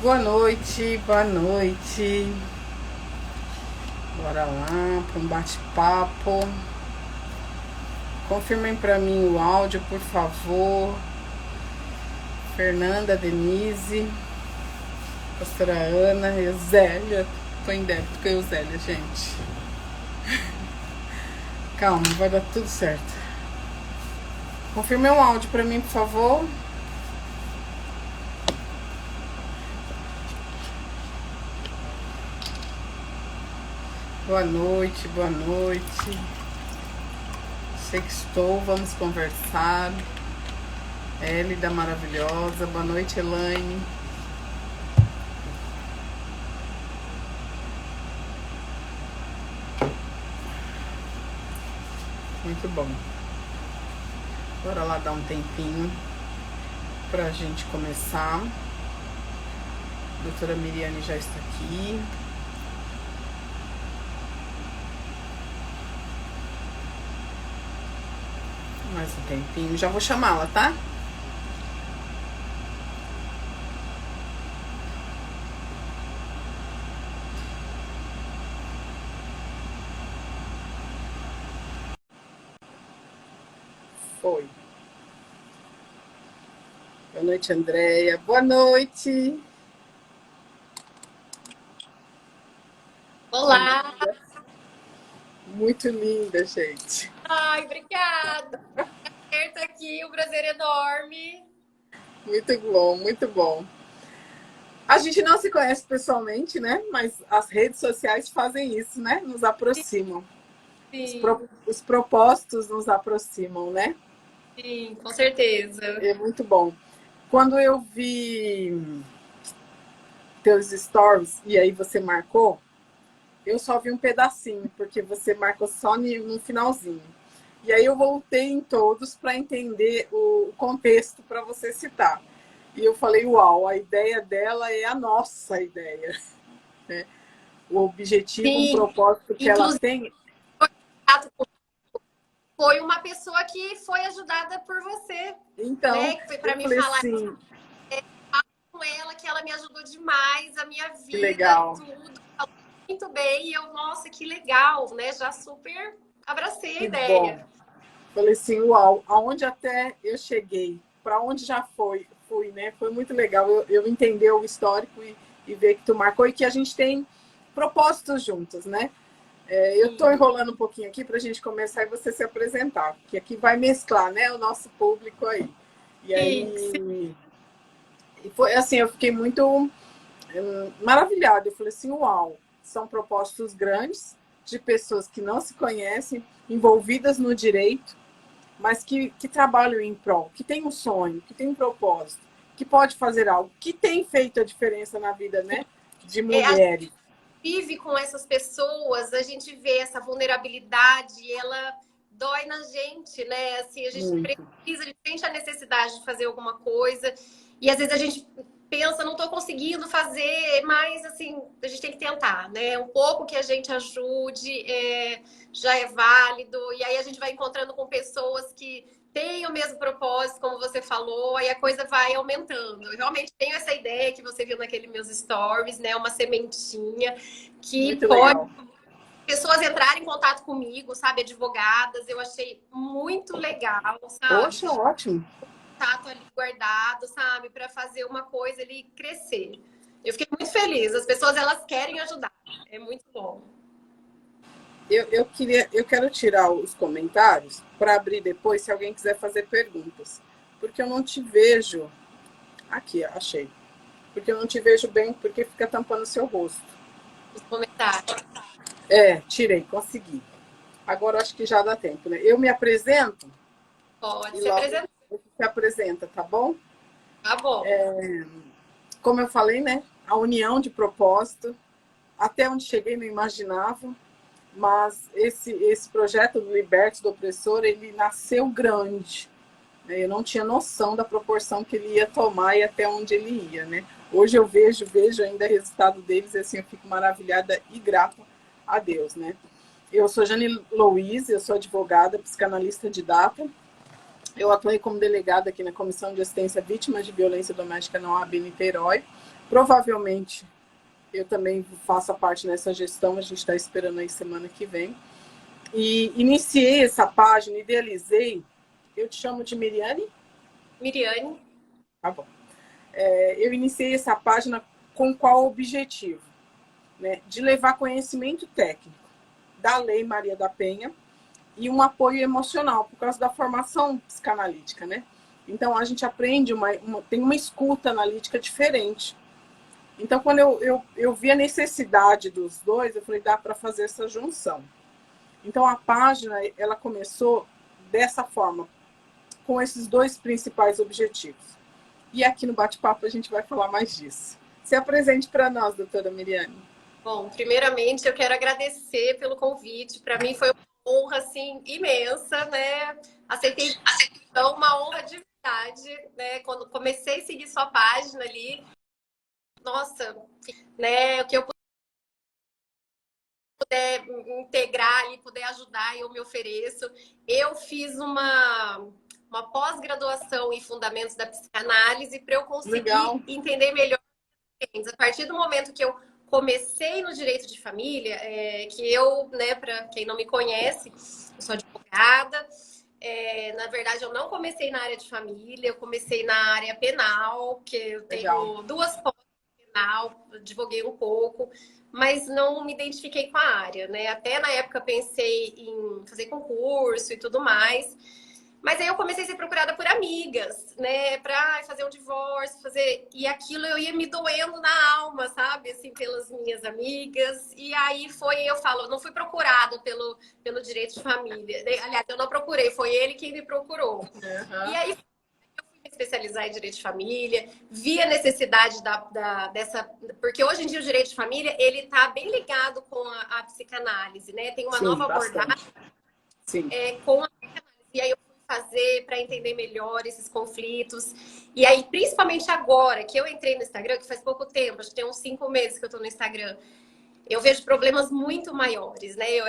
Boa noite, boa noite. Bora lá para um bate-papo. Confirmem para mim o áudio, por favor. Fernanda, Denise, pastora Ana, Euzélia. Tô em débito com a Euzélia, gente. Calma, vai dar tudo certo. Confirmem o áudio para mim, por favor. Boa noite, boa noite. Sextou, vamos conversar. Hélida maravilhosa. Boa noite, Elaine. Muito bom. Bora lá dar um tempinho pra gente começar. A doutora Miriane já está aqui. Mais um tempinho, já vou chamá-la, tá? Foi. Boa noite, Andréia. Boa noite. Olá! Muito linda, gente. Ai, obrigada! Estar aqui, um prazer enorme. Muito bom, muito bom. A gente não se conhece pessoalmente, né? Mas as redes sociais fazem isso, né? Nos aproximam. Sim, Os propósitos nos aproximam, né? sim, com certeza. É muito bom. Quando eu vi teus stories e aí você marcou, eu só vi um pedacinho, porque você marcou só no finalzinho. E aí eu voltei em todos para entender o contexto para você citar. E eu falei, uau, a ideia dela é a nossa ideia. Né? O objetivo, um Sim, propósito que ela inclusive tem. foi uma pessoa que foi ajudada por você, Então, né? Que foi para eu me falei falar assim, com ela, que ela me ajudou demais, a minha que vida, legal, tudo. Falou muito bem, e eu, nossa, que legal, né? Já super abracei a que bom. ideia. Falei assim, uau, aonde até eu cheguei, para onde já fui, né? Foi muito legal eu entender o histórico e ver que tu marcou e que a gente tem propósitos juntos, né? Eu estou enrolando um pouquinho aqui para a gente começar e você se apresentar, porque aqui vai mesclar, né, o nosso público aí. E Sim. aí, e foi assim, eu fiquei muito maravilhada. Eu falei assim, uau, são propósitos grandes de pessoas que não se conhecem, envolvidas no direito, mas que trabalham em prol, que tem um sonho, que tem um propósito, que pode fazer algo, que tem feito a diferença na vida, né, de A mulheres. vive com essas pessoas, a gente vê essa vulnerabilidade, ela dói na gente, né? Assim, a gente Muito. precisa, a gente sente a necessidade de fazer alguma coisa, e às vezes a gente pensa, não estou conseguindo fazer, mas assim, a gente tem que tentar, né? Um pouco que a gente ajude já é válido, e aí a gente vai encontrando com pessoas que têm o mesmo propósito, como você falou, aí a coisa vai aumentando. Eu realmente tenho essa ideia que você viu naquele meus stories, né? Uma sementinha que Muito pode legal. pessoas entrarem em contato comigo, sabe, advogadas, eu achei muito legal, sabe? Poxa, ótimo. Contato ali guardado, sabe, para fazer uma coisa ali crescer. Eu fiquei muito feliz. As pessoas elas querem ajudar. É muito bom. Eu quero tirar os comentários para abrir depois, se alguém quiser fazer perguntas. Porque eu não te vejo. Aqui, achei. Porque eu não te vejo bem, porque fica tampando o seu rosto. Os comentários. Tirei, consegui. Agora acho que já dá tempo, né? Eu me apresento Pode e se logo apresentar. você se apresenta, tá bom? Tá bom. Como eu falei, né? A união de propósito. Até onde cheguei não imaginava, mas esse projeto do Liberte do Opressor, ele nasceu grande. Né? Eu não tinha noção da proporção que ele ia tomar e até onde ele ia, né? Hoje eu vejo ainda o resultado deles e assim eu fico maravilhada e grata a Deus, né? Eu sou Jane Louise, eu sou advogada, psicanalista de data. Eu atuei como delegada aqui na Comissão de Assistência a Vítimas de Violência Doméstica na OAB Niterói. Provavelmente eu também faço parte nessa gestão, a gente está esperando aí semana que vem. E iniciei essa página, idealizei. Eu te chamo de Miriane? Miriane. Tá bom. Eu iniciei essa página com qual objetivo? Né? De levar conhecimento técnico da Lei Maria da Penha e um apoio emocional, por causa da formação psicanalítica, né? Então, a gente aprende, tem uma escuta analítica diferente. Então, quando eu vi a necessidade dos dois, eu falei, dá para fazer essa junção. Então, a página, ela começou dessa forma, com esses dois principais objetivos. E aqui no bate-papo a gente vai falar mais disso. Se apresente para nós, doutora Miriane. Bom, primeiramente eu quero agradecer pelo convite. Para mim foi uma honra assim imensa, né? Aceitei então uma honra de verdade, né? Quando comecei a seguir sua página ali, nossa, né? O que eu puder integrar ali, puder ajudar, eu me ofereço. Eu fiz uma pós-graduação em fundamentos da psicanálise para eu conseguir entender melhor. A partir do momento que eu comecei no direito de família, que eu, né, para quem não me conhece, eu sou advogada. Na verdade, eu não comecei na área de família, eu comecei na área penal, que eu tenho duas pós penal, advoguei um pouco, mas não me identifiquei com a área, né? Até na época pensei em fazer concurso e tudo mais. Mas aí eu comecei a ser procurada por amigas, né? Pra fazer um divórcio, e aquilo eu ia me doendo na alma, sabe? Assim, pelas minhas amigas. E aí eu falo, não fui procurada pelo direito de família. Aliás, eu não procurei, foi ele quem me procurou. Uhum. E aí eu fui me especializar em direito de família, vi a necessidade dessa. Porque hoje em dia o direito de família, ele tá bem ligado com a psicanálise, né? Tem uma nova abordagem com a psicanálise. E aí eu fazer para entender melhor esses conflitos. E aí, principalmente agora que eu entrei no Instagram, que faz pouco tempo, acho que tem uns 5 meses que eu tô no Instagram, eu vejo problemas muito maiores, né? Eu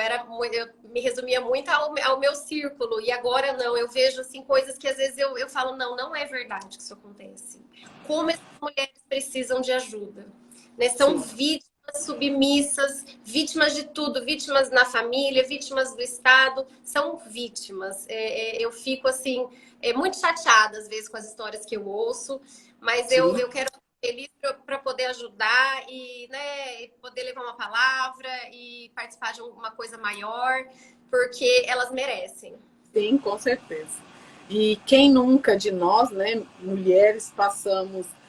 me resumia muito ao meu círculo, e agora não, eu vejo assim coisas que às vezes eu falo, não é verdade que isso acontece. Como essas mulheres precisam de ajuda, né? São vítimas submissas, vítimas de tudo, vítimas na família, vítimas do Estado, são vítimas. Eu fico assim, muito chateada às vezes com as histórias que eu ouço, mas eu quero feliz para poder ajudar e, né, poder levar uma palavra e participar de alguma coisa maior, porque elas merecem. Sim, com certeza. E quem nunca de nós, né, mulheres,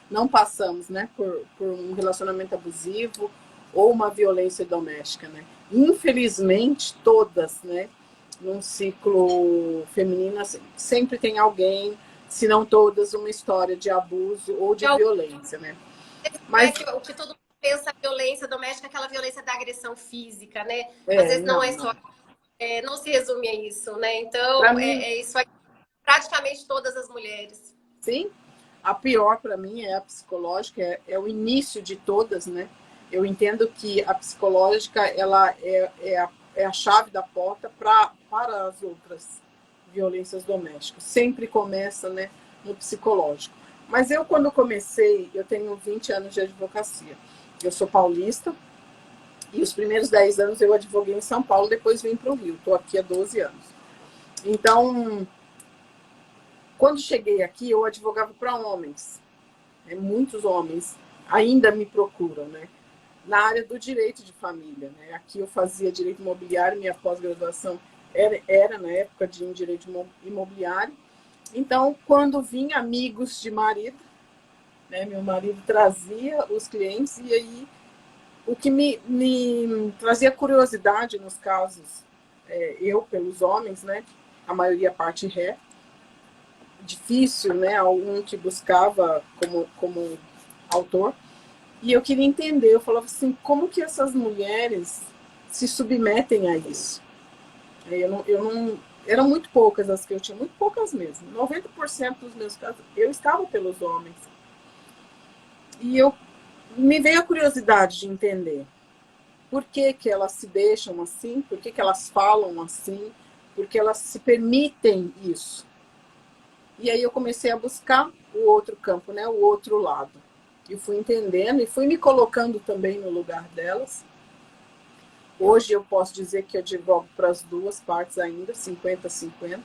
não passamos, né, por um relacionamento abusivo ou uma violência doméstica, né? Infelizmente, todas, né, num ciclo feminino, sempre tem alguém, se não todas, uma história de abuso ou de violência, né? Mas o que todo mundo pensa, violência doméstica, aquela violência da agressão física, né? Às vezes não é só, não se resume a isso, né? Então, isso aqui, praticamente todas as mulheres. Sim, a pior para mim é a psicológica, é o início de todas, né? Eu entendo que a psicológica ela é a chave da porta para as outras violências domésticas. Sempre começa, né, no psicológico. Mas eu, quando comecei, eu tenho 20 anos de advocacia. Eu sou paulista e os primeiros 10 anos eu advoguei em São Paulo, depois vim para o Rio. Estou aqui há 12 anos. Então, quando cheguei aqui, eu advogava para homens. Muitos homens ainda me procuram, né? Na área do direito de família, né? Aqui eu fazia direito imobiliário, minha pós-graduação era na época de direito imobiliário. Então, quando vinha amigos de marido, né, meu marido trazia os clientes, e aí o que me trazia curiosidade nos casos, eu pelos homens, né? A maioria parte ré, difícil, né? Algum que buscava como autor. E eu queria entender, eu falava assim, como que essas mulheres se submetem a isso? Eram muito poucas as que eu tinha, muito poucas mesmo. 90% dos meus casos, eu estava pelos homens. E me veio a curiosidade de entender por que elas se deixam assim, por que elas falam assim, por que elas se permitem isso. E aí eu comecei a buscar o outro campo, né, o outro lado. E fui entendendo e fui me colocando também no lugar delas. Hoje eu posso dizer que eu advogo para as duas partes ainda, 50-50.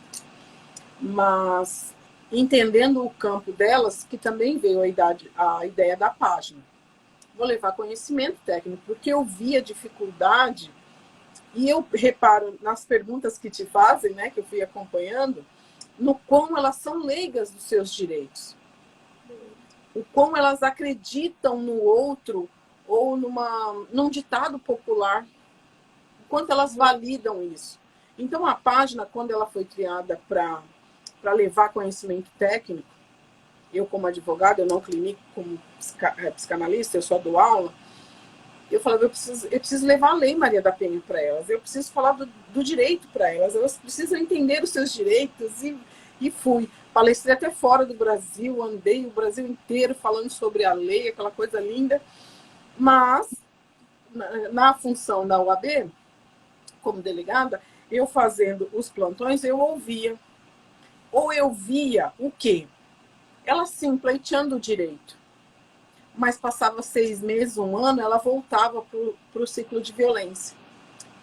Mas entendendo o campo delas, que também veio a ideia da página. Vou levar conhecimento técnico, porque eu vi a dificuldade, e eu reparo nas perguntas que te fazem, né, que eu fui acompanhando, no quão elas são leigas dos seus direitos. O quão elas acreditam no outro ou num ditado popular. O quanto elas validam isso. Então, a página, quando ela foi criada para levar conhecimento técnico, eu como advogada, eu não clinico como psicanalista, eu só dou aula, eu falava, eu preciso levar a Lei Maria da Penha para elas, eu preciso falar do direito para elas, elas precisam entender os seus direitos, e fui. Palestrei até fora do Brasil, andei o Brasil inteiro falando sobre a lei, aquela coisa linda, mas na função da OAB, como delegada, eu fazendo os plantões, eu ouvia. Ou eu via o quê? Ela sim, pleiteando o direito. Mas passava 6 meses, 1 ano, ela voltava para o ciclo de violência.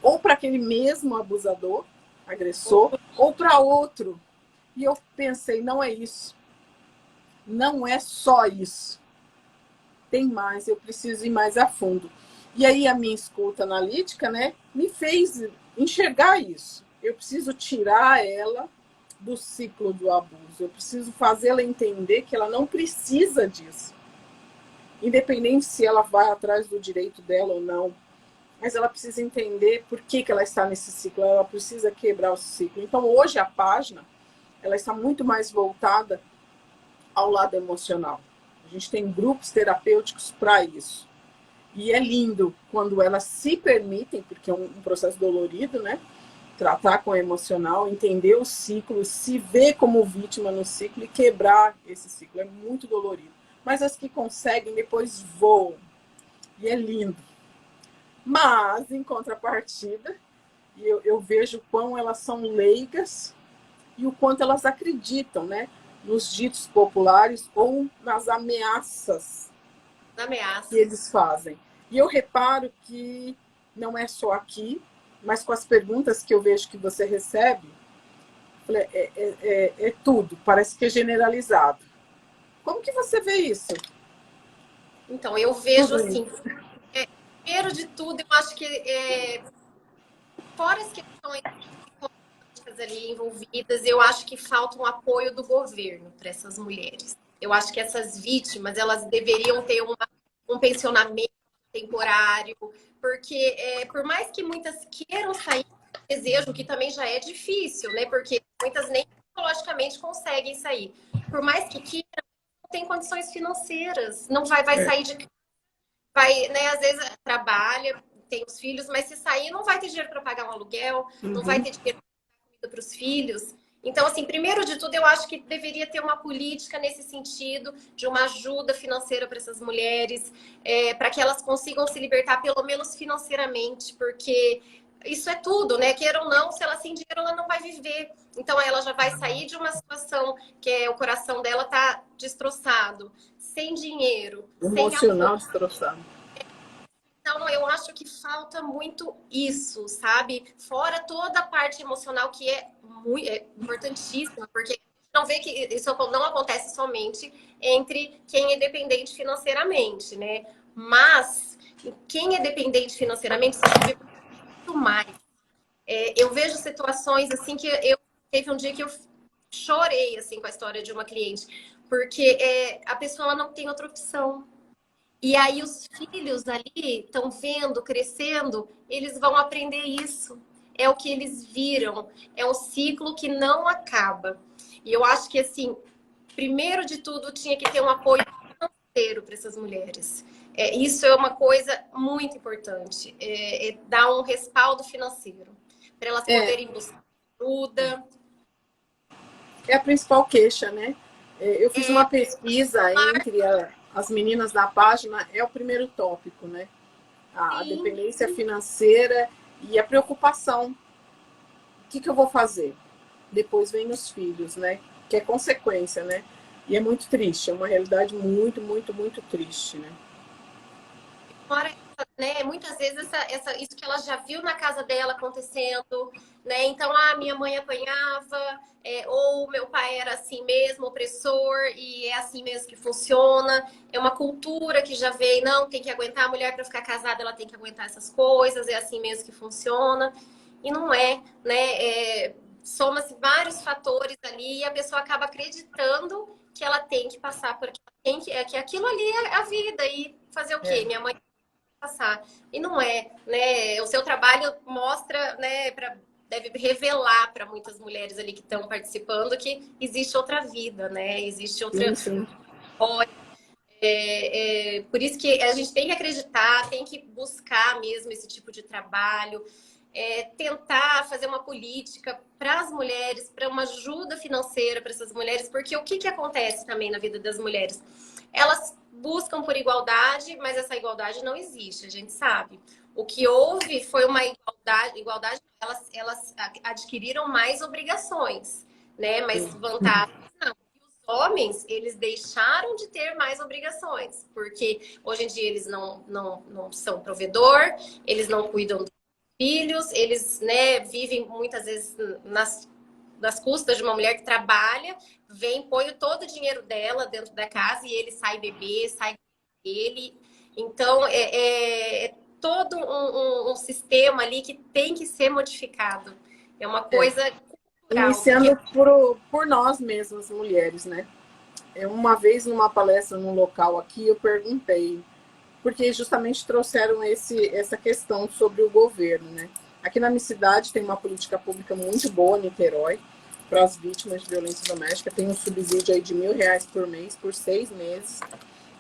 Ou para aquele mesmo abusador, agressor, ou para outro. E eu pensei, não é isso. Não é só isso. Tem mais, eu preciso ir mais a fundo. E aí a minha escuta analítica, né, me fez enxergar isso. Eu preciso tirar ela do ciclo do abuso. Eu preciso fazê-la entender que ela não precisa disso. Independente se ela vai atrás do direito dela ou não. Mas ela precisa entender por que ela está nesse ciclo. Ela precisa quebrar o ciclo. Então, hoje, a página ela está muito mais voltada ao lado emocional. A gente tem grupos terapêuticos para isso. E é lindo quando elas se permitem, porque é um processo dolorido, né? Tratar com o emocional, entender o ciclo, se ver como vítima no ciclo e quebrar esse ciclo. É muito dolorido. Mas as que conseguem depois voam. E é lindo. Mas, em contrapartida, eu vejo o quão elas são leigas e o quanto elas acreditam, né? Nos ditos populares ou nas ameaças que eles fazem. E eu reparo que não é só aqui, mas com as perguntas que eu vejo que você recebe, é tudo, parece que é generalizado. Como que você vê isso? Então, eu vejo assim, primeiro de tudo, eu acho que fora as questões ali envolvidas, eu acho que falta um apoio do governo para essas mulheres. Eu acho que essas vítimas, elas deveriam ter um pensionamento temporário, porque por mais que muitas queiram sair do desejo, que também já é difícil, né? Porque muitas nem psicologicamente conseguem sair. Por mais que queiram, não tem condições financeiras, não vai sair de casa, vai, né? Às vezes trabalha, tem os filhos, mas se sair não vai ter dinheiro para pagar um aluguel, não vai ter dinheiro para os filhos. Então, assim, primeiro de tudo, eu acho que deveria ter uma política nesse sentido, de uma ajuda financeira para essas mulheres, para que elas consigam se libertar, pelo menos financeiramente, porque isso é tudo, né? Queira ou não, se ela sem dinheiro, ela não vai viver. Então, ela já vai sair de uma situação que o coração dela tá destroçado, sem dinheiro, emocional destroçado. Então, eu acho que falta muito isso, sabe? Fora toda a parte emocional que é importantíssima, porque não vê que isso não acontece somente entre quem é dependente financeiramente, né? Mas quem é dependente financeiramente se vive muito mais. Eu vejo situações assim que teve um dia que eu chorei assim com a história de uma cliente, porque a pessoa ela não tem outra opção. E aí os filhos ali estão vendo, crescendo, eles vão aprender isso. É o que eles viram. É um ciclo que não acaba. E eu acho que, assim, primeiro de tudo, tinha que ter um apoio financeiro para essas mulheres. Isso é uma coisa muito importante. Dar um respaldo financeiro para elas poderem buscar ajuda. É a principal queixa, né? Eu fiz uma pesquisa entre as meninas da página, é o primeiro tópico, né? A dependência financeira e a preocupação. O que eu vou fazer? Depois vem os filhos, né? Que é consequência, né? E é muito triste, é uma realidade muito, muito, muito triste, né? Fora, né, muitas vezes isso que ela já viu na casa dela acontecendo, né? Então, minha mãe apanhava, ou meu pai era assim mesmo, opressor, e é assim mesmo que funciona. É uma cultura que já veio, não, tem que aguentar a mulher para ficar casada, ela tem que aguentar essas coisas, é assim mesmo que funciona. E não é, né? Soma-se vários fatores ali e a pessoa acaba acreditando que ela tem que passar por que aquilo ali é a vida e fazer o quê? É, Minha mãe passar. E não é, né? O seu trabalho mostra, né, deve revelar para muitas mulheres ali que estão participando que existe outra vida, né? Existe outra sim, sim. história. Por isso que a gente tem que acreditar, tem que buscar mesmo esse tipo de trabalho, tentar fazer uma política para as mulheres, para uma ajuda financeira para essas mulheres, porque o que, que acontece também na vida das mulheres? Elas buscam por igualdade, mas essa igualdade não existe, a gente sabe. O que houve foi uma igualdade, elas adquiriram mais obrigações, né? Mas vantagens não. Homens, eles deixaram de ter mais obrigações, porque hoje em dia eles não são provedor, eles não cuidam dos filhos, eles, né, vivem muitas vezes nas custas de uma mulher que trabalha, vem, põe todo o dinheiro dela dentro da casa e ele sai beber, sai ele. Então, é todo um sistema ali que tem que ser modificado. É uma É. coisa cultural, porque Iniciando por nós mesmas, mulheres, né? Uma vez, numa palestra num local aqui, eu perguntei, porque justamente trouxeram essa questão sobre o governo, né? Aqui na minha cidade tem uma política pública muito boa, Niterói, para as vítimas de violência doméstica. Tem um subsídio aí de R$ 1.000 por mês, por 6 meses,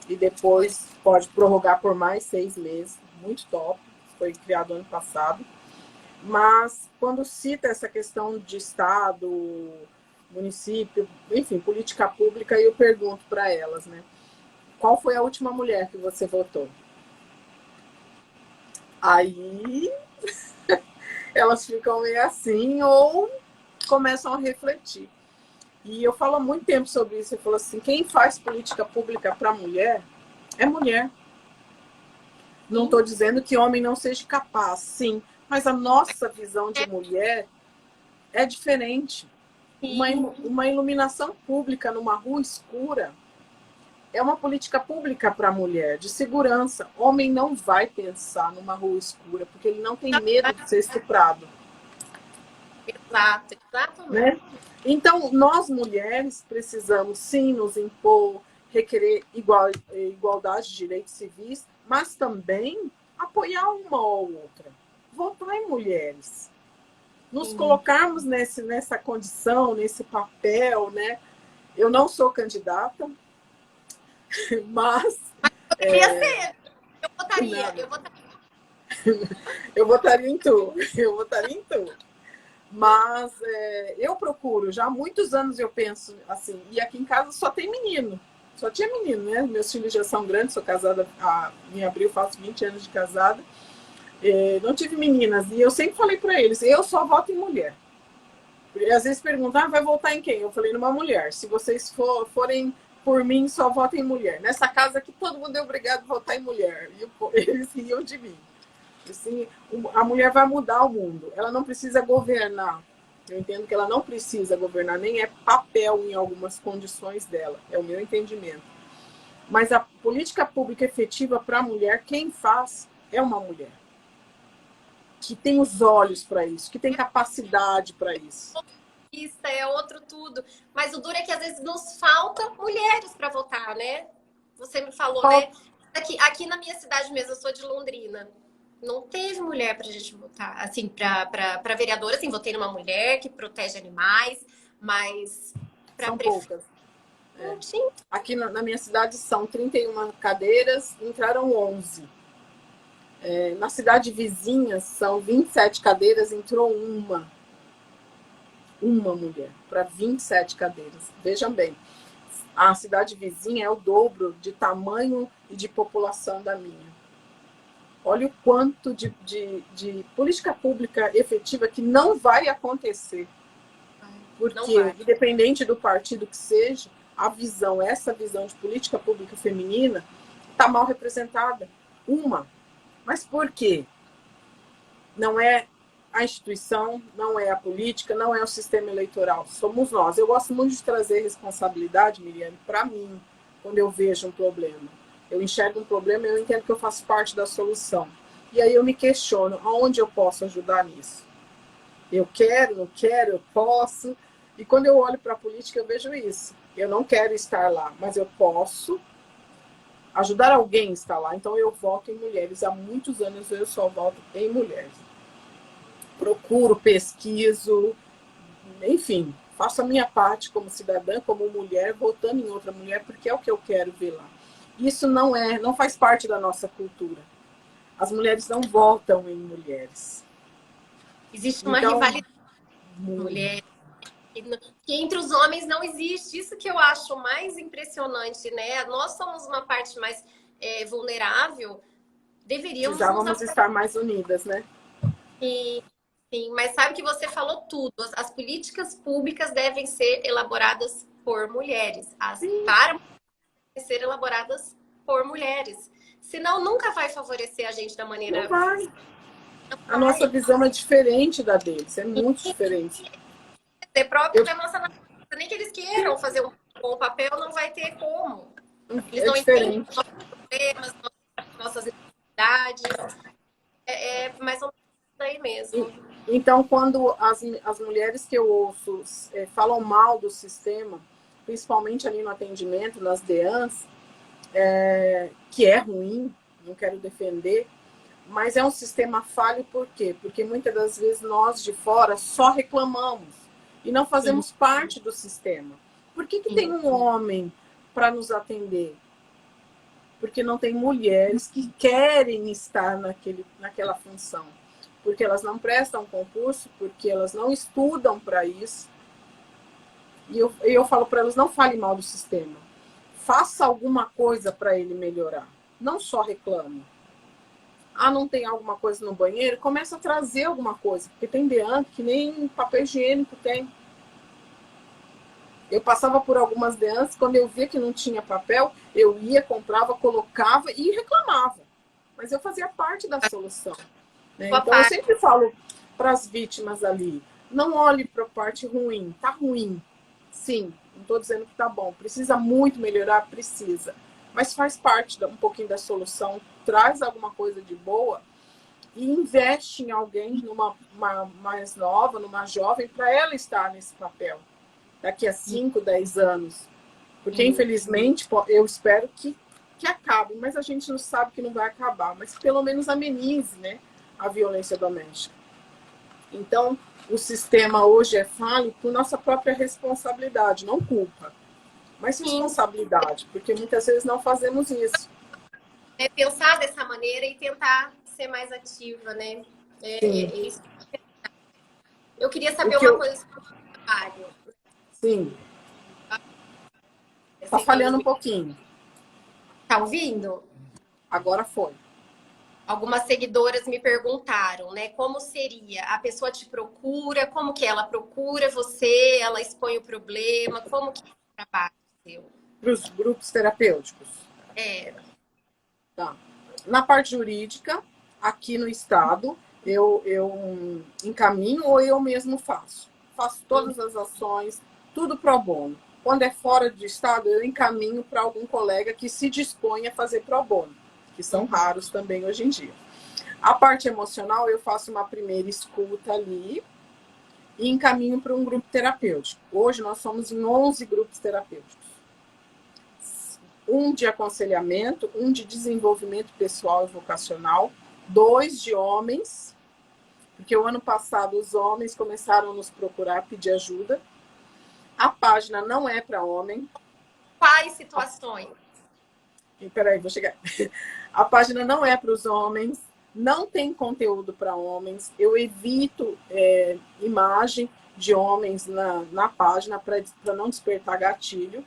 e depois pode prorrogar por mais 6 meses. Muito top, foi criado ano passado. Mas quando cita essa questão de Estado, município, enfim, política pública, eu pergunto para elas, né? Qual foi a última mulher que você votou? Aí elas ficam meio assim ou começam a refletir. E eu falo há muito tempo sobre isso. Eu falo assim, quem faz política pública para mulher é mulher. Não estou dizendo que homem não seja capaz, sim, mas a nossa visão de mulher é diferente. Uma iluminação pública numa rua escura é uma política pública para a mulher, de segurança. Homem não vai pensar numa rua escura, porque ele não tem medo de ser estuprado. exato, exatamente. Né? Então, nós mulheres precisamos sim nos impor, requerer igualdade de direitos civis, mas também apoiar uma ou outra. Votar em mulheres. Nos colocarmos nessa condição, nesse papel, né? Eu não sou candidata, mas... Queria ser. Eu votaria, eu votaria em tu. Eu votaria em tu. Mas eu procuro, já há muitos anos eu penso assim, e aqui em casa só tem menino, só tinha menino, né? Meus filhos já são grandes, sou casada, em abril faço 20 anos de casada, não tive meninas, e eu sempre falei para eles, eu só voto em mulher. E às vezes perguntam, vai votar em quem? Eu falei, numa mulher, se vocês forem por mim, só votem em mulher. Nessa casa aqui todo mundo é obrigado a votar em mulher, e eles riam de mim. Assim, a mulher vai mudar o mundo. Ela não precisa governar. Eu entendo que ela não precisa governar, nem é papel em algumas condições dela. É o meu entendimento. Mas a política pública efetiva para a mulher, quem faz é uma mulher. Que tem os olhos para isso, que tem capacidade para isso. Isso é outro tudo. Mas o duro é que às vezes nos falta mulheres para votar, né? Você me falou, né? Aqui na minha cidade mesmo, eu sou de Londrina. Não teve mulher pra gente votar. Assim, pra vereadora, assim, votei numa mulher que protege animais, mas são poucas. Não tinha. Aqui na minha cidade são 31 cadeiras, entraram 11. Na cidade vizinha são 27 cadeiras, entrou uma mulher para 27 cadeiras. Vejam bem, a cidade vizinha é o dobro de tamanho e de população da minha. Olha o quanto de política pública efetiva que não vai acontecer. Porque, independente do partido que seja, essa visão de política pública feminina está mal representada. Mas por quê? Não é a instituição, não é a política, não é o sistema eleitoral, somos nós. Eu gosto muito de trazer responsabilidade, Miriam, para mim, quando eu vejo um problema. Eu enxergo um problema e eu entendo que eu faço parte da solução. E aí eu me questiono, aonde eu posso ajudar nisso? Eu quero, não quero, eu posso. E quando eu olho para a política, eu vejo isso. Eu não quero estar lá, mas eu posso ajudar alguém a estar lá. Então eu voto em mulheres. Há muitos anos eu só voto em mulheres. Procuro, pesquiso, enfim, faço a minha parte como cidadã, como mulher, votando em outra mulher, porque é o que eu quero ver lá. Isso não faz parte da nossa cultura. As mulheres não votam em mulheres. Existe uma rivalidade de mulheres, que entre os homens não existe. Isso que eu acho mais impressionante, né? Nós somos uma parte mais vulnerável, deveríamos precisávamos estar mais unidas, né? Sim, mas sabe que você falou tudo. As políticas públicas devem ser elaboradas por mulheres. Para ser elaboradas por mulheres. Senão, nunca vai favorecer a gente da maneira... Não vai. A nossa visão é diferente da deles. É muito diferente. É próprio da nossa natureza. Nem que eles queiram fazer um bom papel, não vai ter como. Eles não entendem nossos problemas, nossas necessidades. É mais ou menos isso aí mesmo. Então, quando as mulheres que eu ouço falam mal do sistema, principalmente ali no atendimento, nas DEANs, que é ruim, não quero defender, mas é um sistema falho por quê? Porque muitas das vezes nós de fora só reclamamos e não fazemos parte do sistema. Por que tem um homem para nos atender? Porque não tem mulheres que querem estar naquela função. Porque elas não prestam concurso, porque elas não estudam para isso. E eu falo para elas, não fale mal do sistema. Faça alguma coisa para ele melhorar. Não só reclame. Não tem alguma coisa no banheiro? Começa a trazer alguma coisa. Porque tem DEAN que nem papel higiênico tem. Eu passava por algumas DEANs, quando eu via que não tinha papel, eu ia, comprava, colocava e reclamava. Mas eu fazia parte da solução. Né? Então, eu sempre falo para as vítimas ali, não olhe para a parte ruim. Tá ruim, sim. Não estou dizendo que tá bom. Precisa muito melhorar? Precisa. Mas faz parte um pouquinho da solução. Traz alguma coisa de boa e investe em alguém, numa mais nova, numa jovem, para ela estar nesse papel. Daqui a 5, 10 anos. Porque, infelizmente, eu espero que acabe. Mas a gente não sabe que não vai acabar. Mas pelo menos amenize, né, a violência doméstica. Então, o sistema hoje é falho por nossa própria responsabilidade, não culpa, mas responsabilidade, porque muitas vezes não fazemos isso. Pensar dessa maneira e tentar ser mais ativa, né? Isso. Eu queria saber uma coisa sobre o trabalho. Sim. Tá falhando um pouquinho. Tá ouvindo? Agora foi. Algumas seguidoras me perguntaram, né, como seria? A pessoa te procura, como que ela procura você, ela expõe o problema, como que é o trabalho seu? Para os grupos terapêuticos? Tá. Na parte jurídica, aqui no estado, eu encaminho ou eu mesmo faço. Faço todas as ações, tudo pro bono. Quando é fora do estado, eu encaminho para algum colega que se dispõe a fazer pro bono, que são raros também hoje em dia. A parte emocional, eu faço uma primeira escuta ali e encaminho para um grupo terapêutico. Hoje nós somos em 11 grupos terapêuticos. Um de aconselhamento, um de desenvolvimento pessoal e vocacional, 2 de homens, porque o ano passado os homens começaram a nos procurar, pedir ajuda. A página não é para homem. Quais situações? Peraí, vou chegar. A página não é para os homens, não tem conteúdo para homens. Eu evito imagem de homens na página para não despertar gatilho.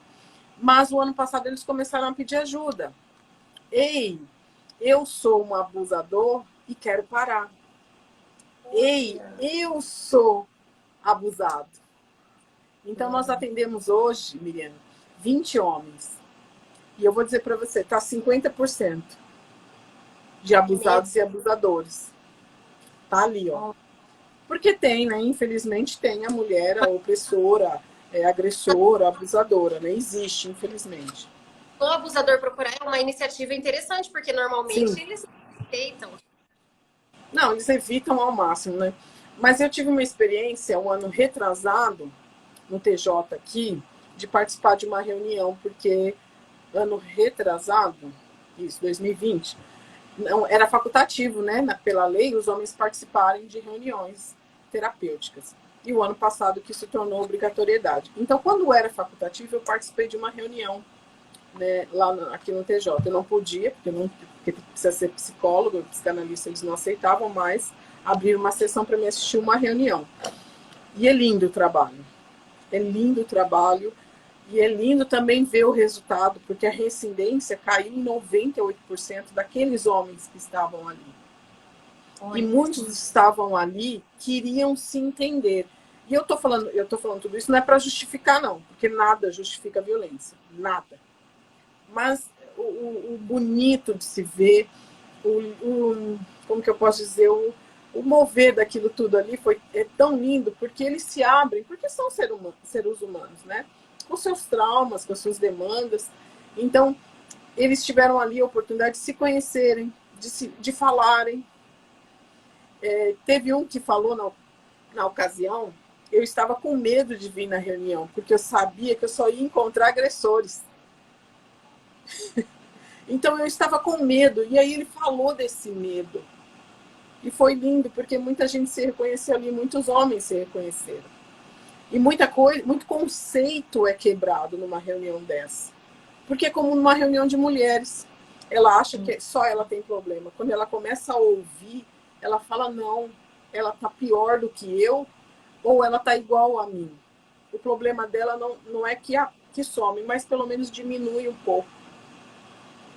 Mas o ano passado eles começaram a pedir ajuda. Ei, eu sou um abusador e quero parar. Ei, eu sou abusado. Então, nós atendemos hoje, Miriam, 20 homens. E eu vou dizer para você, tá 50% de abusados e abusadores. Tá ali, ó. Porque tem, né? Infelizmente tem a mulher, a opressora, a agressora, a abusadora, né? Existe, infelizmente. O abusador procurar é uma iniciativa interessante, porque normalmente Sim. eles respeitam. Não, eles evitam ao máximo, né? Mas eu tive uma experiência, um ano retrasado, no TJ aqui, de participar de uma reunião, porque ano retrasado, isso, 2020, não, era facultativo, né, pela lei, os homens participarem de reuniões terapêuticas. E o ano passado que se tornou obrigatoriedade. Então, quando era facultativo, eu participei de uma reunião, né, aqui no TJ. Eu não podia, porque precisa ser psicólogo, psicanalista, eles não aceitavam mais abrir uma sessão para me assistir uma reunião. E é lindo o trabalho. É lindo o trabalho. E é lindo também ver o resultado, porque a reincidência caiu em 98% daqueles homens que estavam ali. E muitos estavam ali, queriam se entender. E eu tô falando tudo isso não é para justificar, não, porque nada justifica a violência. Nada. Mas o bonito de se ver, como que eu posso dizer, o mover daquilo tudo ali é tão lindo, porque eles se abrem, porque são seres humanos, né? Com seus traumas, com as suas demandas. Então, eles tiveram ali a oportunidade de se conhecerem, de falarem. Teve um que falou na ocasião, eu estava com medo de vir na reunião, porque eu sabia que eu só ia encontrar agressores. Então, eu estava com medo, e aí ele falou desse medo. E foi lindo, porque muita gente se reconheceu ali, muitos homens se reconheceram. E muita coisa, muito conceito é quebrado numa reunião dessa. Porque é como numa reunião de mulheres. Ela acha que só ela tem problema. Quando ela começa a ouvir, ela fala, não, ela tá pior do que eu, ou ela tá igual a mim. O problema dela não é que some, mas pelo menos diminui um pouco.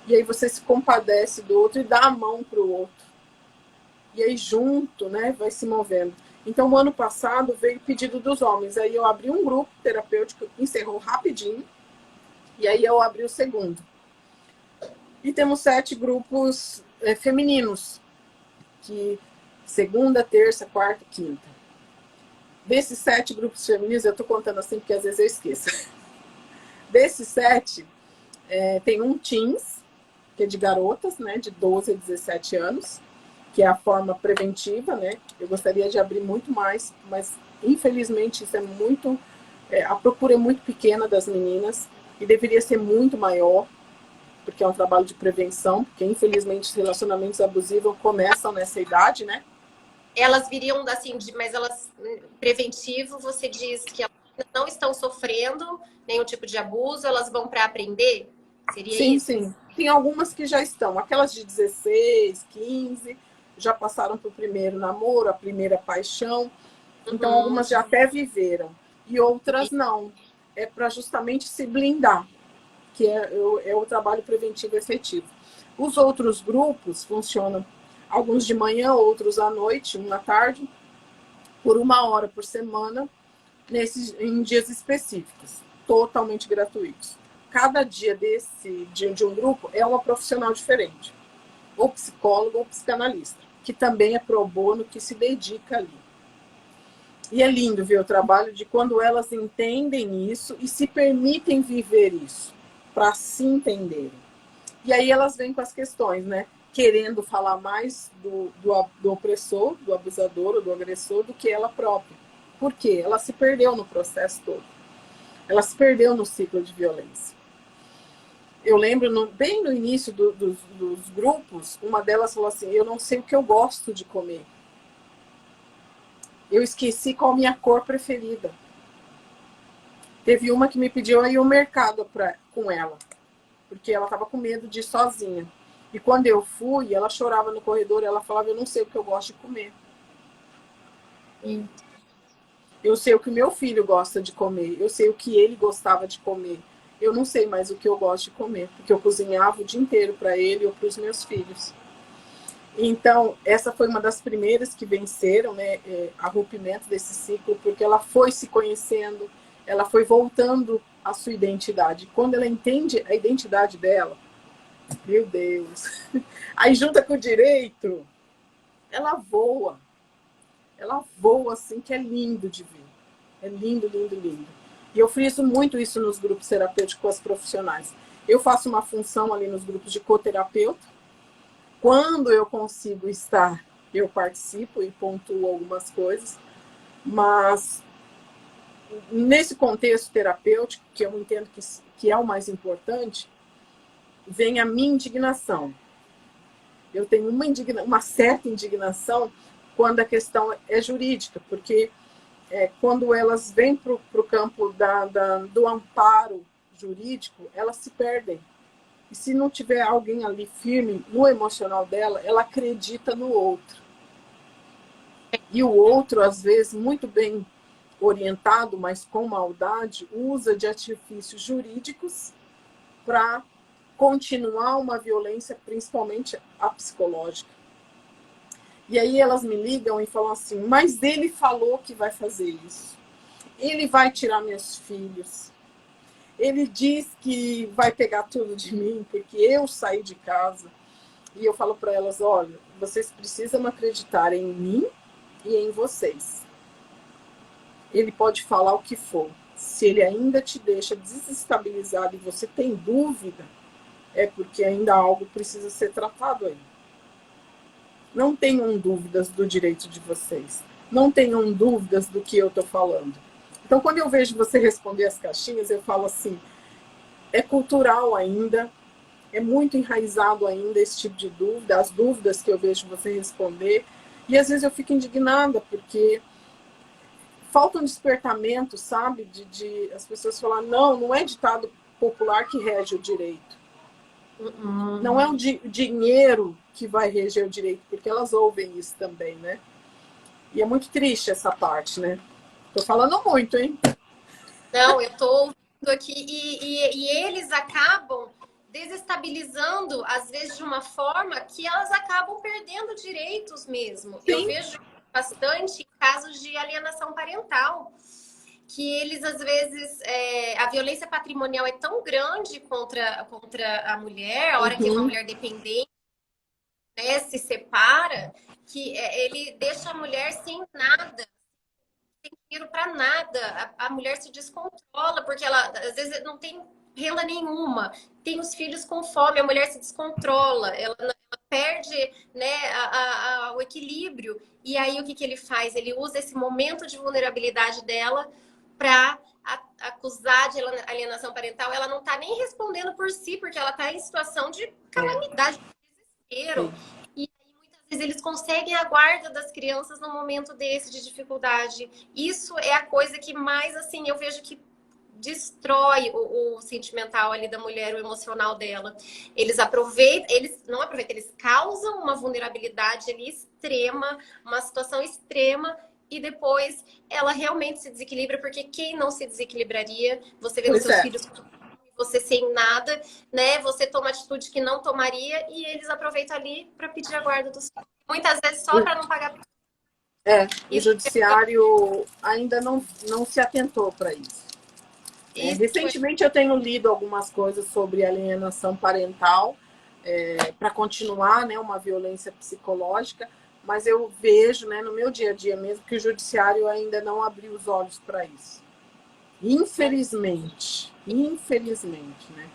E aí você se compadece do outro e dá a mão pro outro. E aí junto, né, vai se movendo. Então, o ano passado veio o pedido dos homens. Aí eu abri um grupo terapêutico, encerrou rapidinho. E aí eu abri o segundo. E temos 7 grupos femininos. Que segunda, terça, quarta, quinta. Desses 7 grupos femininos, eu estou contando assim porque às vezes eu esqueço. Desses 7, tem um teens, que é de garotas, né, de 12 a 17 anos. Que é a forma preventiva, né? Eu gostaria de abrir muito mais, mas infelizmente isso é muito... a procura é muito pequena das meninas e deveria ser muito maior, porque é um trabalho de prevenção, porque infelizmente os relacionamentos abusivos começam nessa idade, né? Elas viriam assim, mas elas, preventivo, você diz que elas não estão sofrendo nenhum tipo de abuso, elas vão para aprender? Seria sim, isso? Sim. Tem algumas que já estão, aquelas de 16, 15... já passaram para o primeiro namoro, a primeira paixão. Então, algumas já até viveram. E outras não. É para justamente se blindar, que é o trabalho preventivo efetivo. Os outros grupos funcionam, alguns de manhã, outros à noite, um à tarde, por 1 hora por semana, em dias específicos, totalmente gratuitos. Cada dia de um grupo é uma profissional diferente, ou psicólogo ou psicanalista, que também é pro bono, que se dedica ali. E é lindo ver o trabalho de quando elas entendem isso e se permitem viver isso, para se entenderem. E aí elas vêm com as questões, né? Querendo falar mais do opressor, do abusador ou do agressor, do que ela própria. Por quê? Ela se perdeu no processo todo. Ela se perdeu no ciclo de violência. Eu lembro, bem no início dos grupos, uma delas falou assim, eu não sei o que eu gosto de comer. Eu esqueci qual a minha cor preferida. Teve uma que me pediu aí o mercado com ela, porque ela estava com medo de ir sozinha. E quando eu fui, ela chorava no corredor, e ela falava, eu não sei o que eu gosto de comer. Eu sei o que o meu filho gosta de comer, eu sei o que ele gostava de comer. Eu não sei mais o que eu gosto de comer, porque eu cozinhava o dia inteiro para ele ou para os meus filhos. Então, essa foi uma das primeiras que venceram, né, a rompimento desse ciclo, porque ela foi se conhecendo, ela foi voltando a sua identidade. Quando ela entende a identidade dela, meu Deus, aí junta com o direito, ela voa. Ela voa assim, que é lindo de ver. É lindo, lindo, lindo. E eu friso muito isso nos grupos terapêuticos com as profissionais. Eu faço uma função ali nos grupos de coterapeuta. Quando eu consigo estar, eu participo e pontuo algumas coisas. Mas nesse contexto terapêutico, que eu entendo que é o mais importante, vem a minha indignação. Eu tenho uma certa indignação quando a questão é jurídica, porque quando elas vêm para o campo do amparo jurídico, elas se perdem. E se não tiver alguém ali firme no emocional dela, ela acredita no outro. E o outro, às vezes, muito bem orientado, mas com maldade, usa de artifícios jurídicos para continuar uma violência, principalmente a psicológica. E aí elas me ligam e falam assim, mas ele falou que vai fazer isso. Ele vai tirar meus filhos. Ele diz que vai pegar tudo de mim, porque eu saí de casa. E eu falo para elas, olha, vocês precisam acreditar em mim e em vocês. Ele pode falar o que for. Se ele ainda te deixa desestabilizado e você tem dúvida, é porque ainda algo precisa ser tratado aí. Não tenham dúvidas do direito de vocês. Não tenham dúvidas do que eu estou falando. Então, quando eu vejo você responder as caixinhas, eu falo assim, é cultural ainda, é muito enraizado ainda esse tipo de dúvida, as dúvidas que eu vejo você responder. E às vezes eu fico indignada, porque falta um despertamento, sabe? De as pessoas falarem, não é ditado popular que rege o direito. Não é o dinheiro que vai reger o direito, porque elas ouvem isso também, né? E é muito triste essa parte, né? Tô falando muito, hein? Não, eu tô ouvindo aqui e eles acabam desestabilizando, às vezes, de uma forma que elas acabam perdendo direitos mesmo. Sim. Eu vejo bastante casos de alienação parental, que eles, às vezes, a violência patrimonial é tão grande contra a mulher, a hora que é uma mulher dependente, né, se separa, que ele deixa a mulher sem nada, sem dinheiro para nada. A mulher se descontrola, porque ela, às vezes, não tem renda nenhuma, tem os filhos com fome, a mulher se descontrola, ela perde, né, o equilíbrio. E aí, o que ele faz? Ele usa esse momento de vulnerabilidade dela para acusar de alienação parental. Ela não está nem respondendo por si, porque ela está em situação de calamidade, de desespero. E aí, muitas vezes, eles conseguem a guarda das crianças num momento desse, de dificuldade. Isso é a coisa que mais, assim, eu vejo que destrói o sentimental ali da mulher, o emocional dela. Eles não aproveitam, eles causam uma vulnerabilidade ali extrema, uma situação extrema, e depois ela realmente se desequilibra, porque quem não se desequilibraria? Você vê os seus filhos, você sem nada, né? Você toma atitude que não tomaria, e eles aproveitam ali para pedir a guarda dos filhos. Muitas vezes só para não pagar. O judiciário ainda não se atentou para isso. Recentemente eu tenho lido algumas coisas sobre alienação parental para continuar, né, uma violência psicológica, mas eu vejo, né, no meu dia a dia mesmo, que o judiciário ainda não abriu os olhos para isso. Infelizmente, né?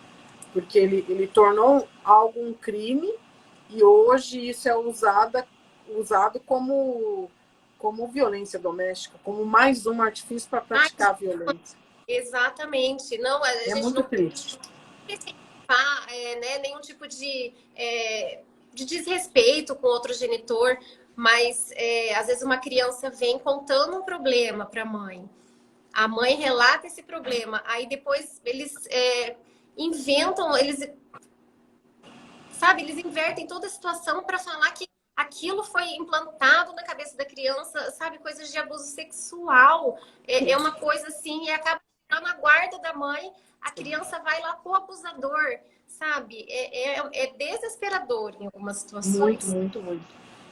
Porque ele tornou algo um crime e hoje isso é usado como violência doméstica, como mais um artifício para praticar a violência. Exatamente. Não, a gente muito triste. Né, nenhum tipo de desrespeito com outro genitor, mas às vezes uma criança vem contando um problema para a mãe relata esse problema, aí depois eles inventam, eles invertem toda a situação para falar que aquilo foi implantado na cabeça da criança, sabe, coisas de abuso sexual, é uma coisa assim, e acaba na guarda da mãe, a criança vai lá com o abusador, sabe? É desesperador em algumas situações. Muito.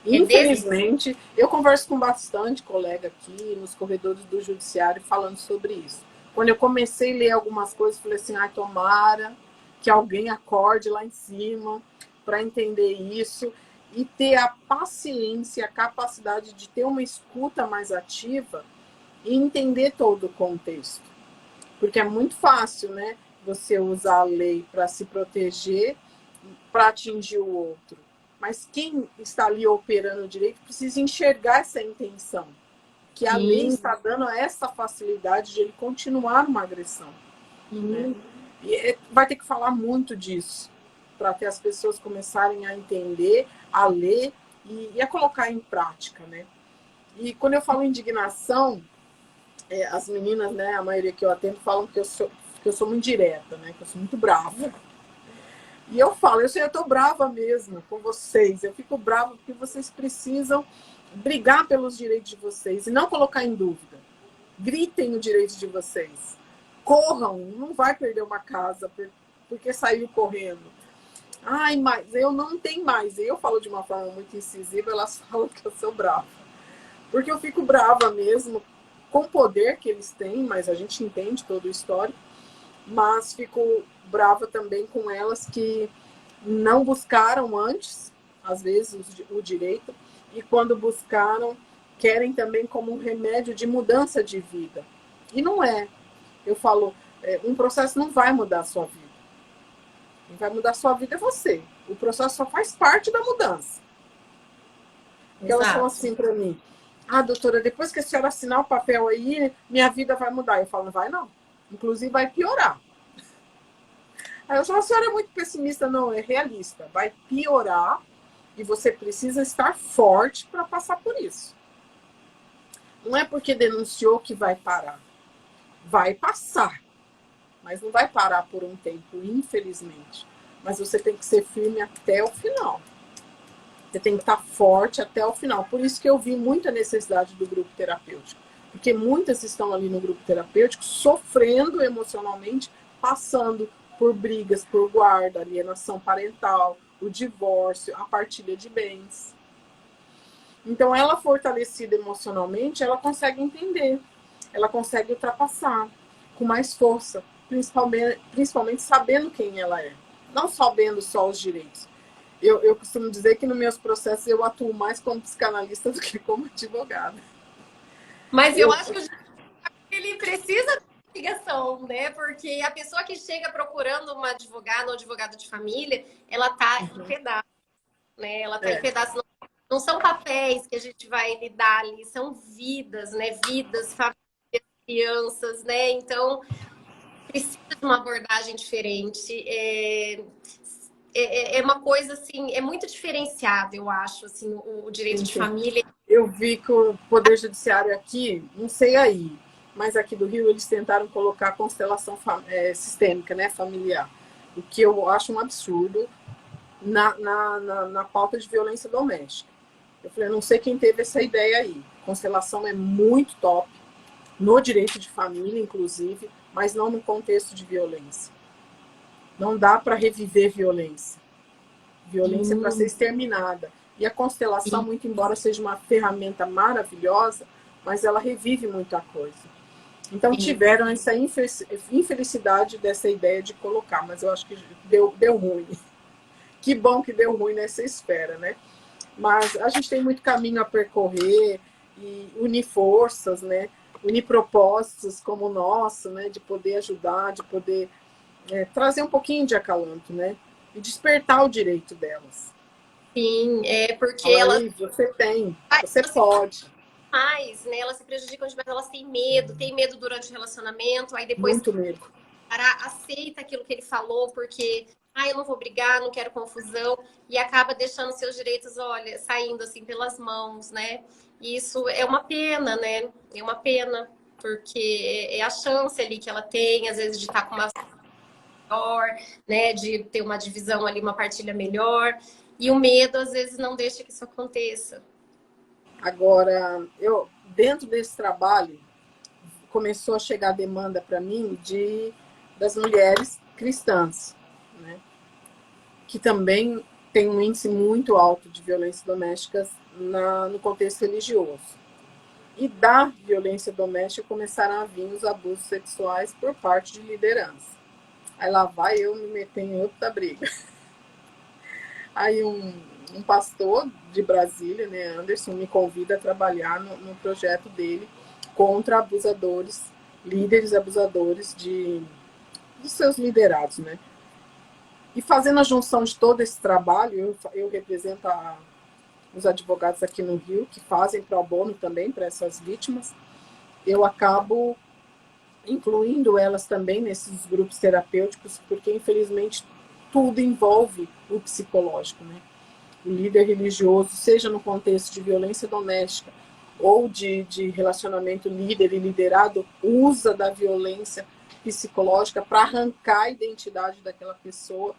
Infelizmente, eu converso com bastante colega aqui nos corredores do judiciário falando sobre isso. Quando eu comecei a ler algumas coisas, falei assim, ai, tomara que alguém acorde lá em cima para entender isso e ter a paciência, a capacidade de ter uma escuta mais ativa e entender todo o contexto. Porque é muito fácil, né? Você usar a lei para se proteger, para atingir o outro. Mas quem está ali operando o direito precisa enxergar essa intenção. Que a lei está dando essa facilidade de ele continuar uma agressão. Né? E vai ter que falar muito disso para ter as pessoas começarem a entender, a ler e a colocar em prática. Né? E quando eu falo indignação, as meninas, né, a maioria que eu atendo, falam que eu sou muito direta, né, que eu sou muito brava. E eu falo, eu estou brava mesmo com vocês. Eu fico brava porque vocês precisam brigar pelos direitos de vocês e não colocar em dúvida. Gritem o direito de vocês. Corram, não vai perder uma casa porque saiu correndo. Ai, mas eu não tenho mais. E eu falo de uma forma muito incisiva, elas falam que eu sou brava. Porque eu fico brava mesmo com o poder que eles têm, mas a gente entende todo o histórico. Mas fico brava também com elas que não buscaram antes, às vezes, o direito, e quando buscaram, querem também como um remédio de mudança de vida. E não é. Eu falo, um processo não vai mudar a sua vida. Quem vai mudar a sua vida é você. O processo só faz parte da mudança. Porque elas falam assim para mim, ah, doutora, depois que a senhora assinar o papel aí, minha vida vai mudar. Eu falo, não vai não. Inclusive vai piorar. Aí eu falo, a senhora é muito pessimista. Não, é realista. Vai piorar e você precisa estar forte para passar por isso. Não é porque denunciou que vai parar. Vai passar. Mas não vai parar por um tempo, infelizmente. Mas você tem que ser firme até o final. Você tem que estar forte até o final. Por isso que eu vi muita necessidade do grupo terapêutico. Porque muitas estão ali no grupo terapêutico sofrendo emocionalmente, passando por brigas, por guarda, alienação parental, o divórcio, a partilha de bens. Então, ela fortalecida emocionalmente, ela consegue entender, ela consegue ultrapassar com mais força, principalmente sabendo quem ela é, não sabendo só os direitos. Eu costumo dizer que nos meus processos eu atuo mais como psicanalista do que como advogada. Mas eu acho que ele precisa de ligação, né? Porque a pessoa que chega procurando uma advogada ou advogado de família, ela tá em pedaço, né? Ela tá em pedaço. Não são papéis que a gente vai lidar ali, são vidas, né? Vidas, famílias, crianças, né? Então, precisa de uma abordagem diferente. É uma coisa, assim, é muito diferenciado, eu acho, assim, o direito de família. Eu vi que o Poder Judiciário aqui, não sei aí, mas aqui do Rio eles tentaram colocar constelação sistêmica, né, familiar. O que eu acho um absurdo na pauta de violência doméstica. Eu falei, não sei quem teve essa ideia aí. Constelação é muito top, no direito de família, inclusive, mas não no contexto de violência. Não dá para reviver violência. Violência é para ser exterminada. E a constelação, muito embora seja uma ferramenta maravilhosa, mas ela revive muita coisa. Então tiveram essa infelicidade dessa ideia de colocar, mas eu acho que deu ruim. Que bom que deu ruim nessa esfera, né? Mas a gente tem muito caminho a percorrer e unir forças, né? Unir propósitos como o nosso, né? De poder ajudar, de poder trazer um pouquinho de acalanto, né? E despertar o direito delas. Sim, porque elas... Você tem, você pode. Mais, né? Elas se prejudicam demais, elas têm medo durante o relacionamento, aí depois muito medo. Aceita aquilo que ele falou, porque eu não vou brigar, não quero confusão, e acaba deixando seus direitos, olha, saindo assim pelas mãos, né? E isso é uma pena, né? É uma pena, porque é a chance ali que ela tem, às vezes, de estar com uma melhor, né? De ter uma divisão ali, uma partilha melhor, e o medo, às vezes, não deixa que isso aconteça. Agora, dentro desse trabalho, começou a chegar demanda para mim das mulheres cristãs, né? Que também tem um índice muito alto de violência doméstica no contexto religioso. E da violência doméstica começaram a vir os abusos sexuais por parte de liderança. Aí lá vai eu me meter em outra briga. Aí um pastor de Brasília, né, Anderson, me convida a trabalhar no projeto dele contra abusadores, líderes abusadores dos seus liderados, né? E fazendo a junção de todo esse trabalho, eu represento os advogados aqui no Rio, que fazem pro bono também para essas vítimas, eu acabo incluindo elas também nesses grupos terapêuticos, porque infelizmente tudo envolve o psicológico, né? O líder religioso, seja no contexto de violência doméstica ou de relacionamento líder e liderado, usa da violência psicológica para arrancar a identidade daquela pessoa.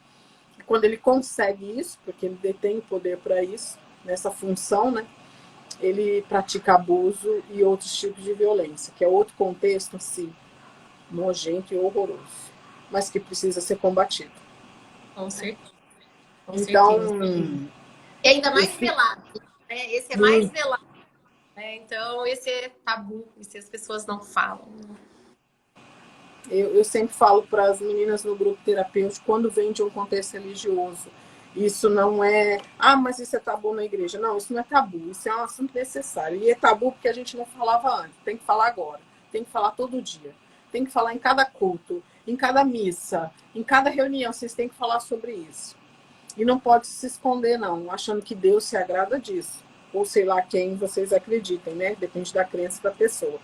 E quando ele consegue isso, porque ele detém o poder para isso, nessa função, né, ele pratica abuso e outros tipos de violência, que é outro contexto, assim, nojento e horroroso, mas que precisa ser combatido. Com certeza. Com então, certeza. E ainda mais velado, né? Esse é mais velado, né? Então, esse é tabu, esse as pessoas não falam. Eu sempre falo para as meninas no grupo terapêutico, quando vem de um contexto religioso, isso não é, mas isso é tabu na igreja. Não, isso não é tabu, isso é um assunto necessário. E é tabu porque a gente não falava antes, tem que falar agora, tem que falar todo dia, tem que falar em cada culto, em cada missa, em cada reunião, vocês têm que falar sobre isso. E não pode se esconder, não, achando que Deus se agrada disso. Ou sei lá quem vocês acreditem, né? Depende da crença da pessoa.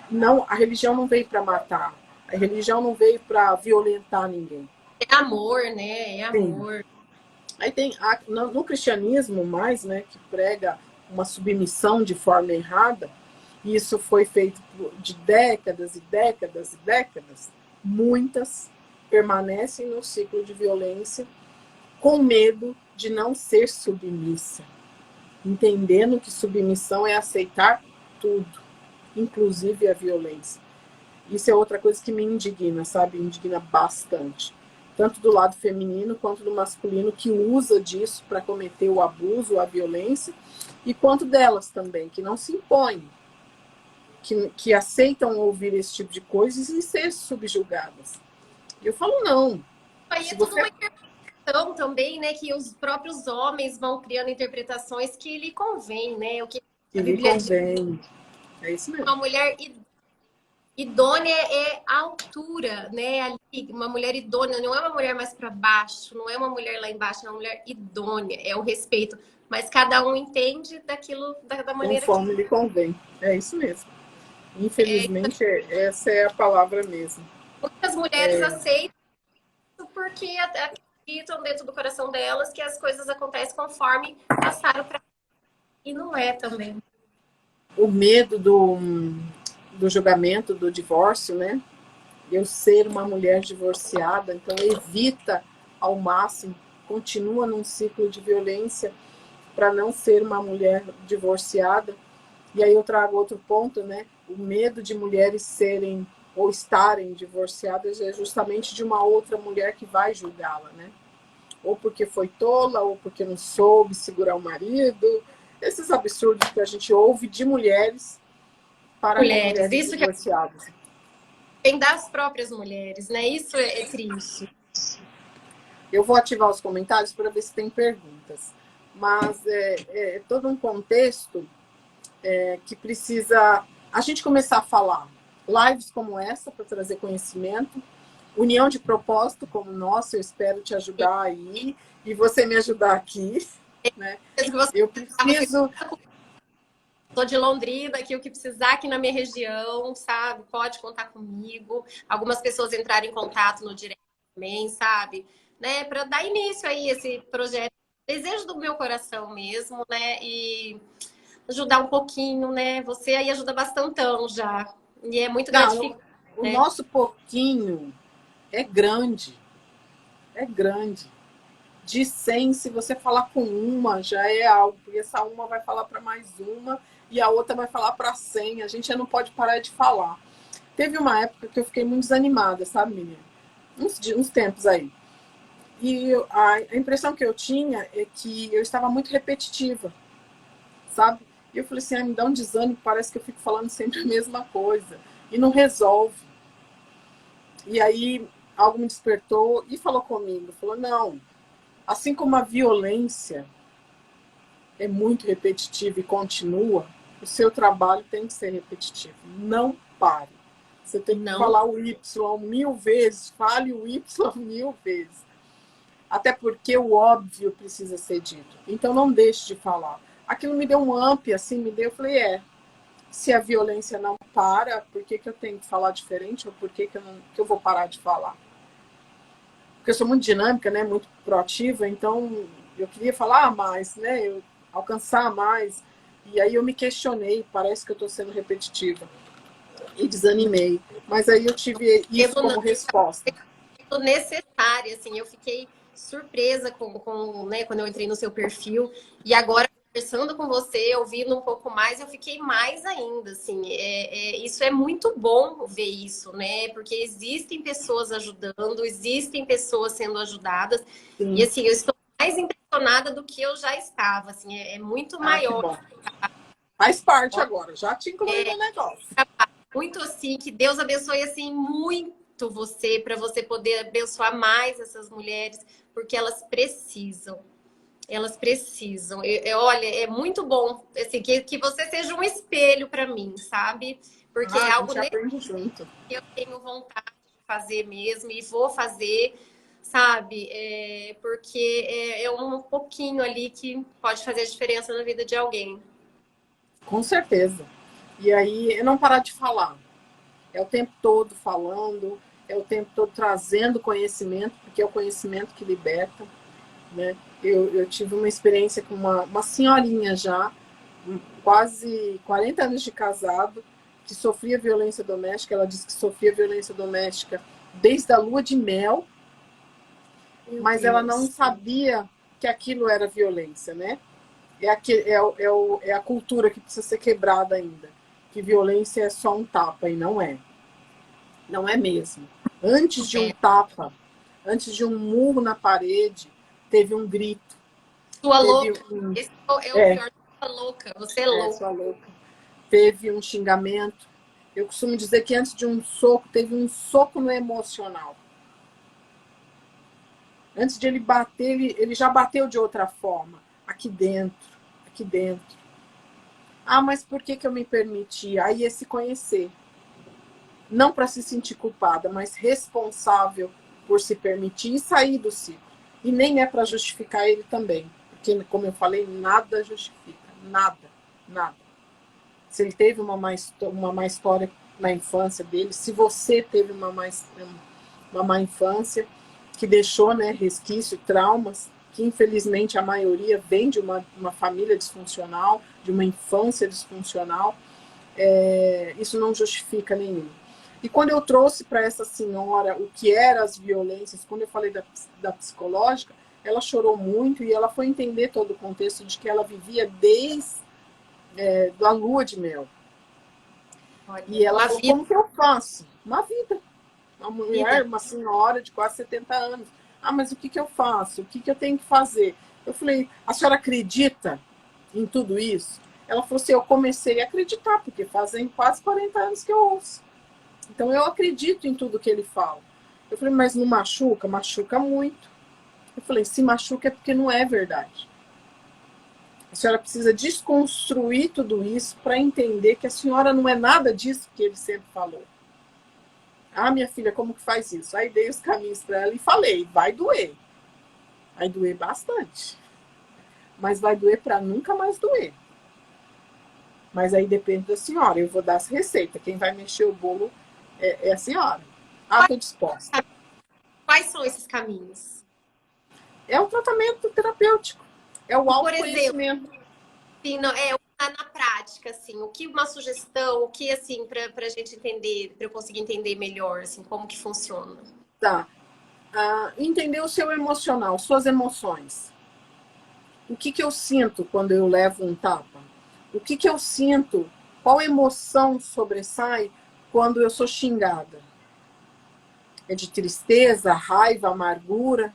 Não, a religião não veio para matar. A religião não veio para violentar ninguém. É amor, né? É amor. Sim. Aí tem no cristianismo mais, né, que prega uma submissão de forma errada, e isso foi feito de décadas e décadas e décadas, muitas permanecem no ciclo de violência com medo de não ser submissa, entendendo que submissão é aceitar tudo, inclusive a violência. Isso é outra coisa que me indigna, sabe? Indigna bastante. Tanto do lado feminino quanto do masculino, que usa disso para cometer o abuso, a violência, e quanto delas também, que não se impõem, que aceitam ouvir esse tipo de coisas e ser subjugadas. E eu falo, não. Aí é tudo uma interpretação também, né? Que os próprios homens vão criando interpretações que lhe convém, né? O que a Bíblia diz. É isso mesmo. Uma mulher idônea é a altura, né? Ali, uma mulher idônea não é uma mulher mais para baixo, não é uma mulher lá embaixo, é uma mulher idônea, é o respeito. Mas cada um entende daquilo da maneira conforme lhe convém. É isso mesmo. Infelizmente, essa é a palavra mesmo. Muitas mulheres aceitam porque acreditam dentro do coração delas que as coisas acontecem conforme passaram para e não é também. O medo do julgamento, do divórcio, né? Eu ser uma mulher divorciada, então evita ao máximo, continua num ciclo de violência para não ser uma mulher divorciada. E aí eu trago outro ponto, né? O medo de mulheres serem ou estarem divorciadas é justamente de uma outra mulher que vai julgá-la, né? Ou porque foi tola, ou porque não soube segurar o marido. Esses absurdos que a gente ouve de mulheres para mulheres isso divorciadas. Que vem das próprias mulheres, né? Isso é triste. Eu vou ativar os comentários para ver se tem perguntas. Mas é todo um contexto que precisa a gente começar a falar. Lives como essa para trazer conhecimento, união de propósito como nossa, eu espero te ajudar aí e você me ajudar aqui, né? Eu preciso. Sou de Londrina, aqui o que precisar aqui na minha região, sabe? Pode contar comigo. Algumas pessoas entrarem em contato no direct também, sabe? Né? Para dar início aí esse projeto, desejo do meu coração mesmo, né? E ajudar um pouquinho, né? Você aí ajuda bastantão já. E é muito gratificante. O nosso pouquinho é grande. É grande. De 100, se você falar com uma, já é algo. Porque essa uma vai falar para mais uma e a outra vai falar para 100. A gente já não pode parar de falar. Teve uma época que eu fiquei muito desanimada, sabe, menina? Uns tempos aí. E a impressão que eu tinha é que eu estava muito repetitiva, sabe? E eu falei assim, me dá um desânimo, parece que eu fico falando sempre a mesma coisa. E não resolve. E aí algo me despertou e falou comigo, falou, não, assim como a violência é muito repetitiva e continua, o seu trabalho tem que ser repetitivo. Não pare. Você tem que falar o Y 1000 vezes, fale o Y 1000 vezes. Até porque o óbvio precisa ser dito. Então não deixe de falar. Aquilo me deu um up, assim, eu falei, se a violência não para, por que eu tenho que falar diferente? Ou por que eu vou parar de falar? Porque eu sou muito dinâmica, né? Muito proativa, então eu queria falar mais, né? Eu alcançar mais. E aí eu me questionei, parece que eu estou sendo repetitiva. E desanimei. Mas aí eu tive isso como resposta. Necessária, assim, eu fiquei surpresa né, quando eu entrei no seu perfil. E agora, conversando com você, ouvindo um pouco mais, eu fiquei mais ainda, assim. Isso é muito bom ver isso, né? Porque existem pessoas ajudando, existem pessoas sendo ajudadas. Sim. E, assim, eu estou mais impressionada do que eu já estava, assim. É muito maior. Que bom. Faz parte agora, já te incluí no negócio. Muito, assim, que Deus abençoe, assim, muito você, para você poder abençoar mais essas mulheres, porque elas precisam. Elas precisam. Olha, é muito bom assim, que você seja um espelho para mim, sabe? Porque é algo que eu tenho vontade de fazer mesmo e vou fazer, sabe? Porque é um pouquinho ali que pode fazer a diferença na vida de alguém. Com certeza. E aí, é não parar de falar. É o tempo todo falando, é o tempo todo trazendo conhecimento, porque é o conhecimento que liberta, né? Eu tive uma experiência com uma senhorinha já, quase 40 anos de casado, que sofria violência doméstica. Ela disse que sofria violência doméstica desde a lua de mel, mas ela não sabia que aquilo era violência, né? É a cultura que precisa ser quebrada ainda, que violência é só um tapa, e não é. Não é mesmo. Antes de um tapa, antes de um murro na parede, teve um grito. Sua louca. Esse é o pior. Sua louca. Você é louca. Sua louca. Teve um xingamento. Eu costumo dizer que antes de um soco, teve um soco no emocional. Antes de ele bater, ele já bateu de outra forma. Aqui dentro. Aqui dentro. Mas por que eu me permiti? Aí é se conhecer. Não para se sentir culpada, mas responsável por se permitir e sair do ciclo. E nem é para justificar ele também. Porque, como eu falei, nada justifica. Nada. Nada. Se ele teve uma má história na infância dele, se você teve uma má infância, que deixou, né, resquício, traumas, que infelizmente a maioria vem de uma família disfuncional, de uma infância disfuncional, isso não justifica nenhum. E quando eu trouxe para essa senhora o que eram as violências, quando eu falei da psicológica, ela chorou muito e ela foi entender todo o contexto de que ela vivia desde da lua de mel. E ela falou, como que eu faço? Uma vida. Uma mulher, uma senhora de quase 70 anos. Mas o que eu faço? O que eu tenho que fazer? Eu falei, a senhora acredita em tudo isso? Ela falou assim, eu comecei a acreditar, porque fazem quase 40 anos que eu ouço. Então eu acredito em tudo que ele fala. Eu falei, mas não machuca? Machuca muito. Eu falei, se machuca é porque não é verdade. A senhora precisa desconstruir tudo isso para entender que a senhora não é nada disso que ele sempre falou. Minha filha, como que faz isso? Aí dei os caminhos para ela e falei, vai doer. Vai doer bastante. Mas vai doer para nunca mais doer. Mas aí depende da senhora. Eu vou dar as receitas. Quem vai mexer o bolo é a senhora. Estou disposta. Quais são esses caminhos? É o tratamento terapêutico. É o autoconhecimento. Sim, não, na prática, assim, o que uma sugestão, o que, assim, para a gente entender, para eu conseguir entender melhor, assim, como que funciona? Tá. Entender o seu emocional, suas emoções. O que eu sinto quando eu levo um tapa? O que eu sinto? Qual emoção sobressai quando eu sou xingada? É de tristeza, raiva, amargura?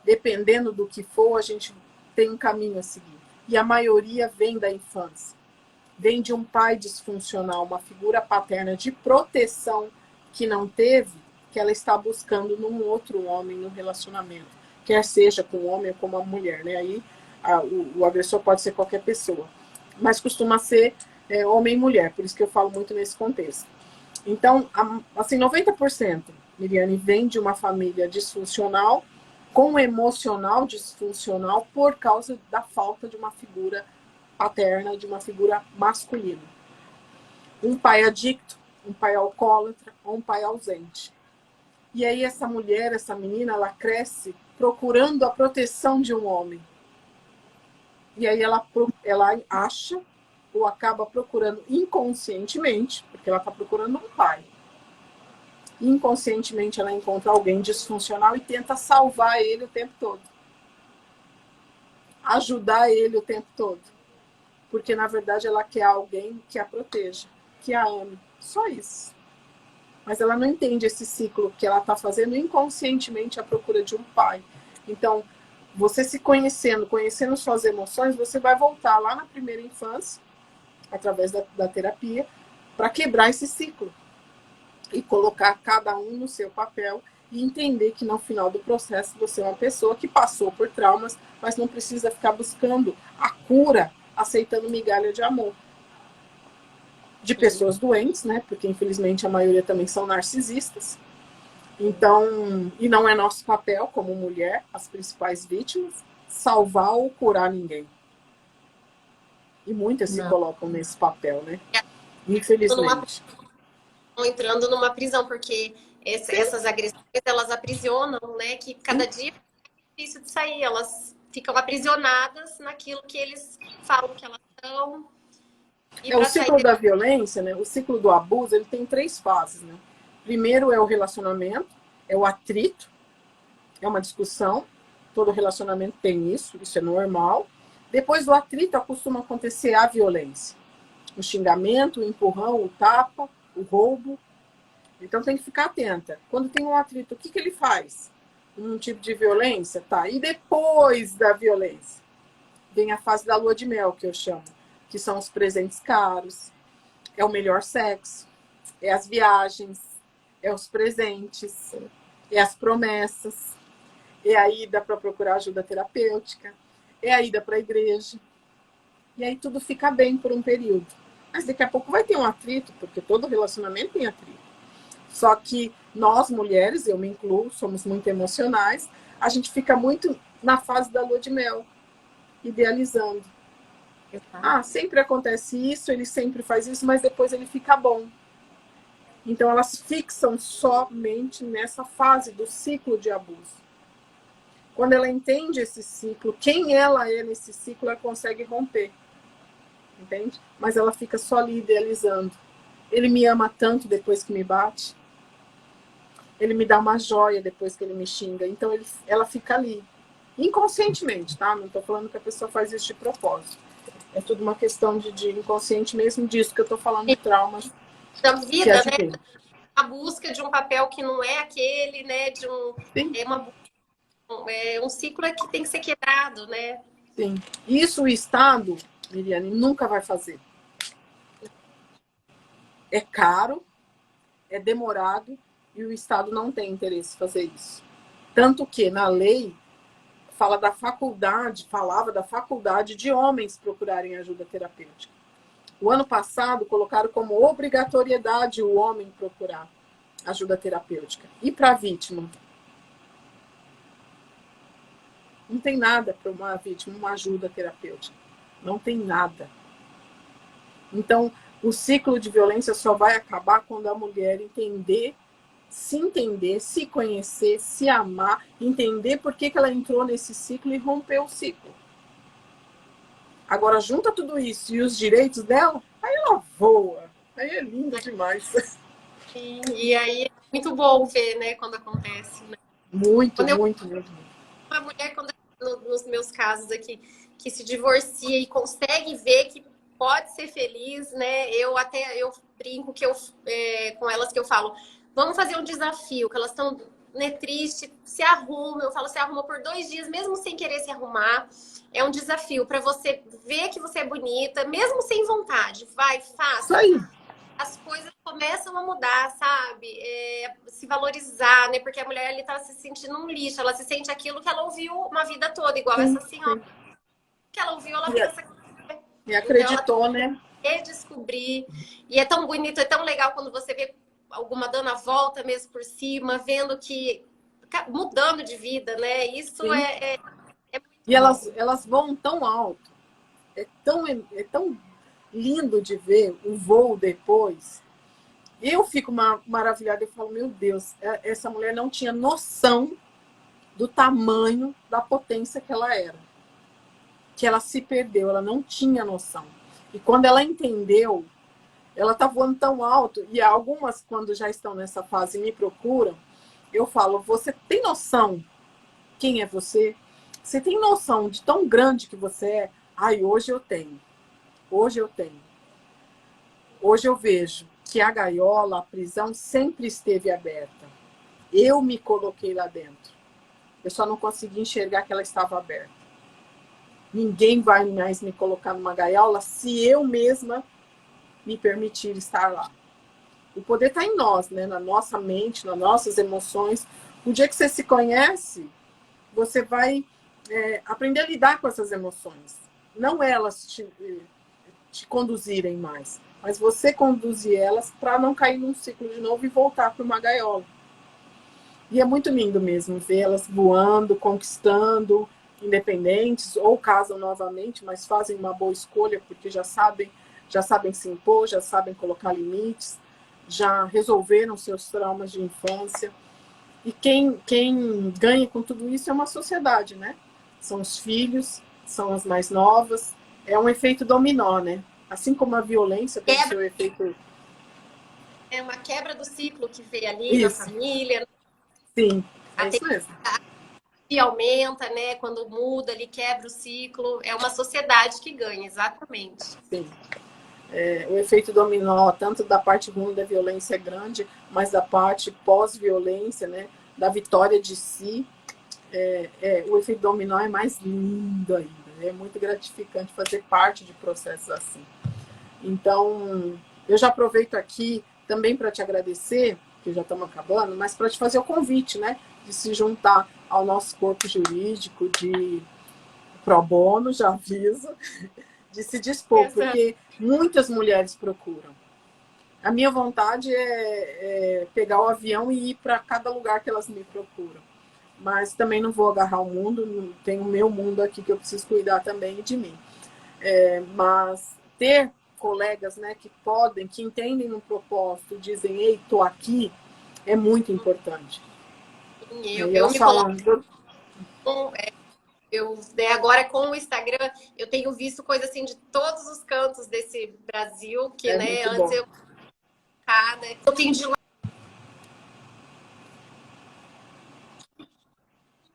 Dependendo do que for, a gente tem um caminho a seguir. E a maioria vem da infância. vem de um pai disfuncional, uma figura paterna de proteção que não teve, que ela está buscando num outro homem, num relacionamento, quer seja com o homem ou com uma mulher, né? Aí o agressor pode ser qualquer pessoa, mas costuma ser homem e mulher, por isso que eu falo muito nesse contexto. Então, assim, 90%, Miriane, vem de uma família disfuncional, com emocional disfuncional, por causa da falta de uma figura paterna, de uma figura masculina. Um pai adicto, um pai alcoólatra, ou um pai ausente. E aí essa mulher, essa menina, ela cresce procurando a proteção de um homem. E aí ela acha, ou acaba procurando inconscientemente, porque ela está procurando um pai. Inconscientemente ela encontra alguém disfuncional e tenta salvar ele o tempo todo. Ajudar ele o tempo todo. Porque, na verdade, ela quer alguém que a proteja, que a ame. Só isso. Mas ela não entende esse ciclo que ela está fazendo inconscientemente à procura de um pai. Então, você se conhecendo, conhecendo suas emoções, você vai voltar lá na primeira infância, através da terapia, para quebrar esse ciclo. E colocar cada um no seu papel e entender que no final do processo você é uma pessoa que passou por traumas, mas não precisa ficar buscando a cura, aceitando migalha de amor. De pessoas doentes, né? Porque infelizmente a maioria também são narcisistas. Então, e não é nosso papel como mulher, as principais vítimas, salvar ou curar ninguém. E muitas se colocam nesse papel, né? Infelizmente. Entrando numa prisão, porque essas agressões, elas aprisionam, né? Que cada dia é difícil de sair, elas ficam aprisionadas naquilo que eles falam que elas são. O ciclo da violência, né? O ciclo do abuso, ele tem 3 fases, né? Primeiro é o relacionamento, é o atrito, é uma discussão, todo relacionamento tem isso é normal. Depois do atrito, costuma acontecer a violência. O xingamento, o empurrão, o tapa, o roubo. Então tem que ficar atenta. Quando tem um atrito, o que ele faz? Um tipo de violência? Tá. E depois da violência? Vem a fase da lua de mel, que eu chamo. Que são os presentes caros. É o melhor sexo. É as viagens. É os presentes. É as promessas. É a ida para procurar ajuda terapêutica. É a ida para a igreja. E aí tudo fica bem por um período. Mas daqui a pouco vai ter um atrito, porque todo relacionamento tem atrito. Só que nós, mulheres, eu me incluo, somos muito emocionais, a gente fica muito na fase da lua de mel, idealizando. Sempre acontece isso, ele sempre faz isso, mas depois ele fica bom. Então elas fixam somente nessa fase do ciclo de abuso. Quando ela entende esse ciclo, quem ela é nesse ciclo, ela consegue romper. Entende? Mas ela fica só ali idealizando. Ele me ama tanto depois que me bate. Ele me dá uma joia depois que ele me xinga. Então ela fica ali. Inconscientemente, tá? Não tô falando que a pessoa faz isso de propósito. É tudo uma questão de inconsciente mesmo disso que eu tô falando de traumas. Da vida, né? A busca de um papel que não é aquele, né? Um ciclo que tem que ser quebrado, né? Sim. Isso o Estado, Miriane, nunca vai fazer. É caro, é demorado e o Estado não tem interesse em fazer isso. Tanto que na lei falava da faculdade de homens procurarem ajuda terapêutica. O ano passado colocaram como obrigatoriedade o homem procurar ajuda terapêutica. E para a vítima? Não tem nada para uma vítima, uma ajuda terapêutica. Não tem nada. Então, o ciclo de violência só vai acabar quando a mulher entender, se conhecer, se amar, entender por que ela entrou nesse ciclo e rompeu o ciclo. Agora, junta tudo isso e os direitos dela, aí ela voa. Aí é lindo demais. Sim, e aí é muito bom ver, né, quando acontece. Né? Muito. Uma mulher, nos meus casos aqui, que se divorcia e consegue ver que pode ser feliz, né? Eu brinco com elas que eu falo, vamos fazer um desafio, que elas estão né, triste, se arruma. Eu falo, se arruma por 2 dias, mesmo sem querer se arrumar. É um desafio para você ver que você é bonita, mesmo sem vontade. Vai, Isso faça. aí. As coisas começam a mudar, sabe? Se valorizar, né? Porque a mulher ali tá se sentindo um lixo. Ela se sente aquilo que ela ouviu uma vida toda, igual Sim, essa senhora. sim. Que ela ouviu, ela E, pensa que e então, ela acreditou, né? quer descobrir. E é tão bonito, é tão legal quando você vê alguma dando a volta mesmo por cima, vendo que mudando de vida, né? Isso Sim. é muito E elas vão tão alto. É tão lindo de ver o voo depois. Eu fico maravilhada. Eu falo, meu Deus, essa mulher não tinha noção do tamanho da potência que ela era. Que ela se perdeu, ela não tinha noção. E quando ela entendeu, ela tá voando tão alto. E algumas, quando já estão nessa fase, me procuram. Eu falo, você tem noção quem é você? Você tem noção de tão grande que você é? Ai, hoje eu tenho. Hoje eu tenho. Hoje eu vejo que a gaiola, a prisão, sempre esteve aberta. Eu me coloquei lá dentro. Eu só não consegui enxergar que ela estava aberta. Ninguém vai mais me colocar numa gaiola se eu mesma me permitir estar lá. O poder está em nós, né? Na nossa mente, nas nossas emoções. O dia que você se conhece, você vai aprender a lidar com essas emoções. Não elas te conduzirem mais, mas você conduzir elas para não cair num ciclo de novo e voltar para uma gaiola. E é muito lindo mesmo ver elas voando, conquistando, independentes, ou casam novamente, mas fazem uma boa escolha porque já sabem se impor, já sabem colocar limites, já resolveram seus traumas de infância. E quem ganha com tudo isso é uma sociedade, né? São os filhos, são as mais novas. É um efeito dominó, né? Assim como a violência tem seu efeito... É uma quebra do ciclo que veio ali na Isso. família. Sim, é isso mesmo. E aumenta, né? Quando muda, ele quebra o ciclo. É uma sociedade que ganha, exatamente. Sim. O efeito dominó, tanto da parte ruim da violência é grande, mas da parte pós-violência, né? Da vitória de si, o efeito dominó é mais lindo ainda. É muito gratificante fazer parte de processos assim. Então, eu já aproveito aqui também para te agradecer, que já estamos acabando, mas para te fazer o convite, né? De se juntar ao nosso corpo jurídico de pro bono, já aviso, de se dispor, porque muitas mulheres procuram. A minha vontade é pegar o avião e ir para cada lugar que elas me procuram. Mas também não vou agarrar o mundo, tenho o meu mundo aqui que eu preciso cuidar também de mim. Mas ter colegas, né, que entendem no propósito, dizem, ei, tô aqui, é muito importante. Eu me coloco... agora com o Instagram, eu tenho visto coisa assim de todos os cantos desse Brasil, que né, antes eu tenho de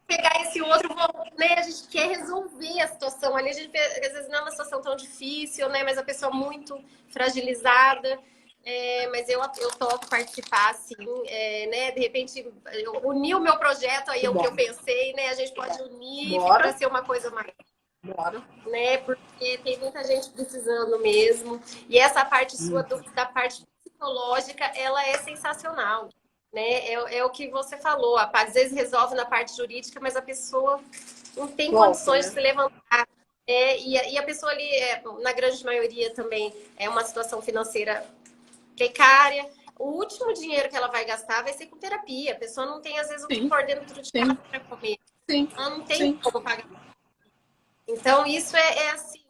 pegar esse outro, né? A gente quer resolver a situação ali. A gente às vezes não é uma situação tão difícil, né? Mas a pessoa muito fragilizada. Mas eu topo participar, assim, né? De repente, eu uni o meu projeto aí, o que eu pensei, né? A gente pode unir para ser uma coisa mais. Bora. Né? Porque tem muita gente precisando mesmo. E essa parte sua da parte psicológica, ela é sensacional. Né? É o que você falou. Às vezes resolve na parte jurídica, mas a pessoa não tem condições de se levantar. E a pessoa ali, na grande maioria também, é uma situação financeira precária. O último dinheiro que ela vai gastar vai ser com terapia. A pessoa não tem, às vezes, o que pôr dentro de casa para comer. Ela não tem como pagar. Então, isso assim,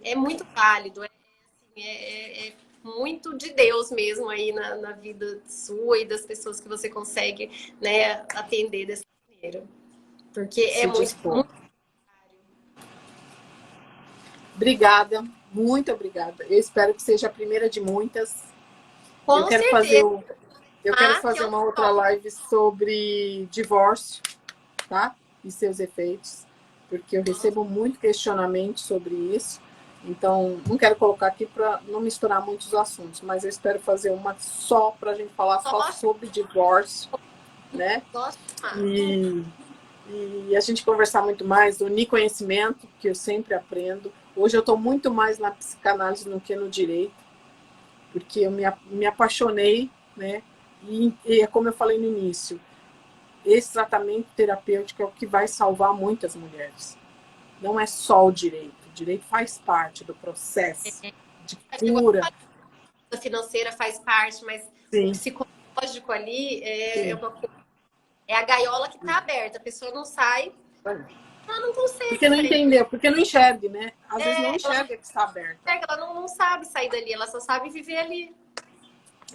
é muito válido. É muito de Deus mesmo aí na vida sua e das pessoas que você consegue, né, atender dessa maneira. Porque é muito. Obrigada, muito obrigada. Eu espero que seja a primeira de muitas. Com certeza. Eu quero fazer uma outra live sobre divórcio, tá? E seus efeitos, porque eu recebo muito questionamento sobre isso. Então, não quero colocar aqui para não misturar muitos assuntos, mas eu espero fazer uma só para a gente falar só sobre divórcio né? Gosto. E, e a gente conversar muito mais, unir conhecimento, que eu sempre aprendo. Hoje eu estou muito mais na psicanálise do que no direito, porque eu me apaixonei, né? E é como eu falei no início, esse tratamento terapêutico é o que vai salvar muitas mulheres. Não é só o direito. O direito faz parte do processo de cura. A financeira faz parte, mas o Sim, psicológico ali é sim. uma coisa. É a gaiola que está aberta. A pessoa não sai, ela não consegue Porque não sair. entendeu, porque não enxerga, né? Às vezes não Ela não enxerga que está aberta. consegue, ela não sabe sair dali, ela só sabe viver ali.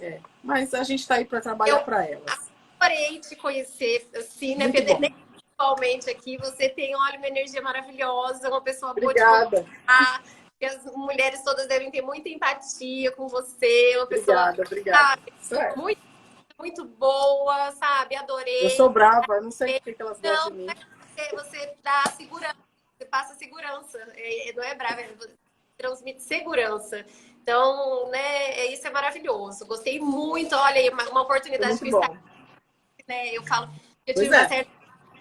É. Mas a gente está aí para trabalhar Eu para elas. adorei te conhecer, assim, né, Muito bom. principalmente aqui. Você tem, olha, uma energia maravilhosa, uma pessoa boa de Obrigada. conversar. Que as mulheres todas devem ter muita empatia com você, uma pessoa, Obrigada, obrigada. sabe, Certo. muito, muito boa, sabe? Eu Adorei. sou brava, eu não sei por que elas gostam Não, de mim. você dá segurança, você passa segurança. Não é brava, transmite segurança. Então, né, isso é maravilhoso. Gostei muito. Olha aí, uma Foi oportunidade muito que o Instagram, bom. né? Eu falo que eu Pois tive uma é. certa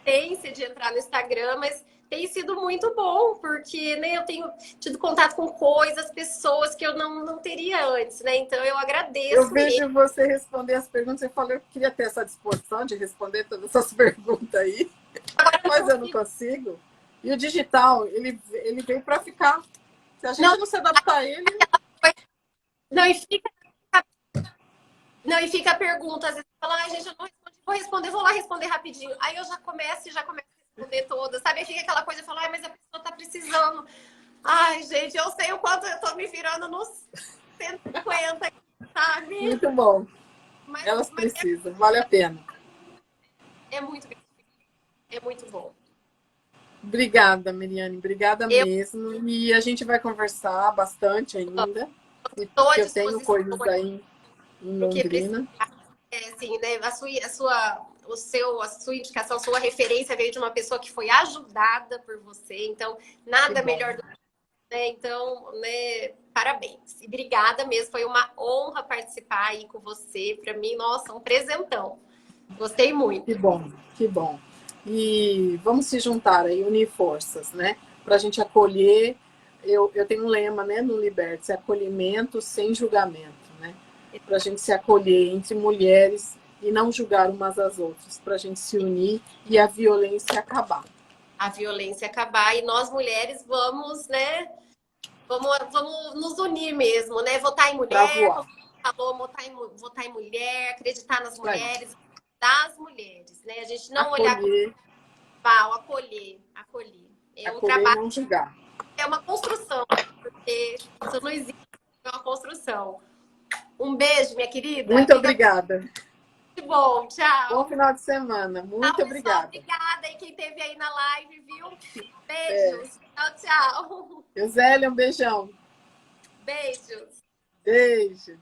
tendência de entrar no Instagram, mas tem sido muito bom, porque né, eu tenho tido contato com coisas, pessoas que eu não teria antes, né? Então eu Eu agradeço mesmo. vejo você responder as perguntas. Eu falei, eu queria ter essa disposição de responder todas essas perguntas aí, Agora eu não mas eu não consigo. consigo. E o digital, ele veio para ficar. Se a Não, gente não se adaptar a ele, não, e fica a pergunta, às vezes fala, ai, gente, eu não respondi, vou responder, vou lá responder rapidinho. Aí eu já começo a responder todas, sabe? Aí fica aquela coisa, fala, ai, mas a pessoa tá precisando. Ai, gente, eu sei o quanto eu tô me virando nos 150, sabe? muito bom. Elas Mas precisam, vale a pena. é muito gratificante, é muito bom. Obrigada, Miriane, obrigada Eu mesmo. E a gente vai conversar bastante ainda, estou à porque eu tenho disposição, coisas aí em porque precisa, Londrina. assim, né? A sua indicação, a sua referência veio de uma pessoa que foi ajudada por você, então Que nada bom. melhor do né? Então, né, parabéns. E obrigada mesmo, foi uma honra participar aí com você. Para mim, nossa, um presentão. Gostei Que muito. bom, que bom. E vamos se juntar aí, unir forças, né? Para a gente acolher. Eu tenho um lema, né, no Liberte, acolhimento sem julgamento, né? Para a gente se acolher entre mulheres e não julgar umas às outras, para a gente se unir e a violência acabar. A violência acabar e nós mulheres vamos, né? Vamos nos unir mesmo, né? Votar em Para mulher, voar. como você falou, votar em mulher, acreditar nas Isso aí. mulheres, das mulheres, né? A gente não olhar com Acolher, pau, acolher, acolher. É um acolher e trabalho, não julgar. é uma construção, porque isso não existe, é uma construção. Um beijo, minha querida. Muito Fica obrigada. muito bom. Bom Tchau. final de semana. Tchau, Muito pessoal. obrigada. Obrigada aí quem esteve aí na live, viu? É. Beijos. Tchau, tchau. Eusélia, um beijão. Beijos. Beijo.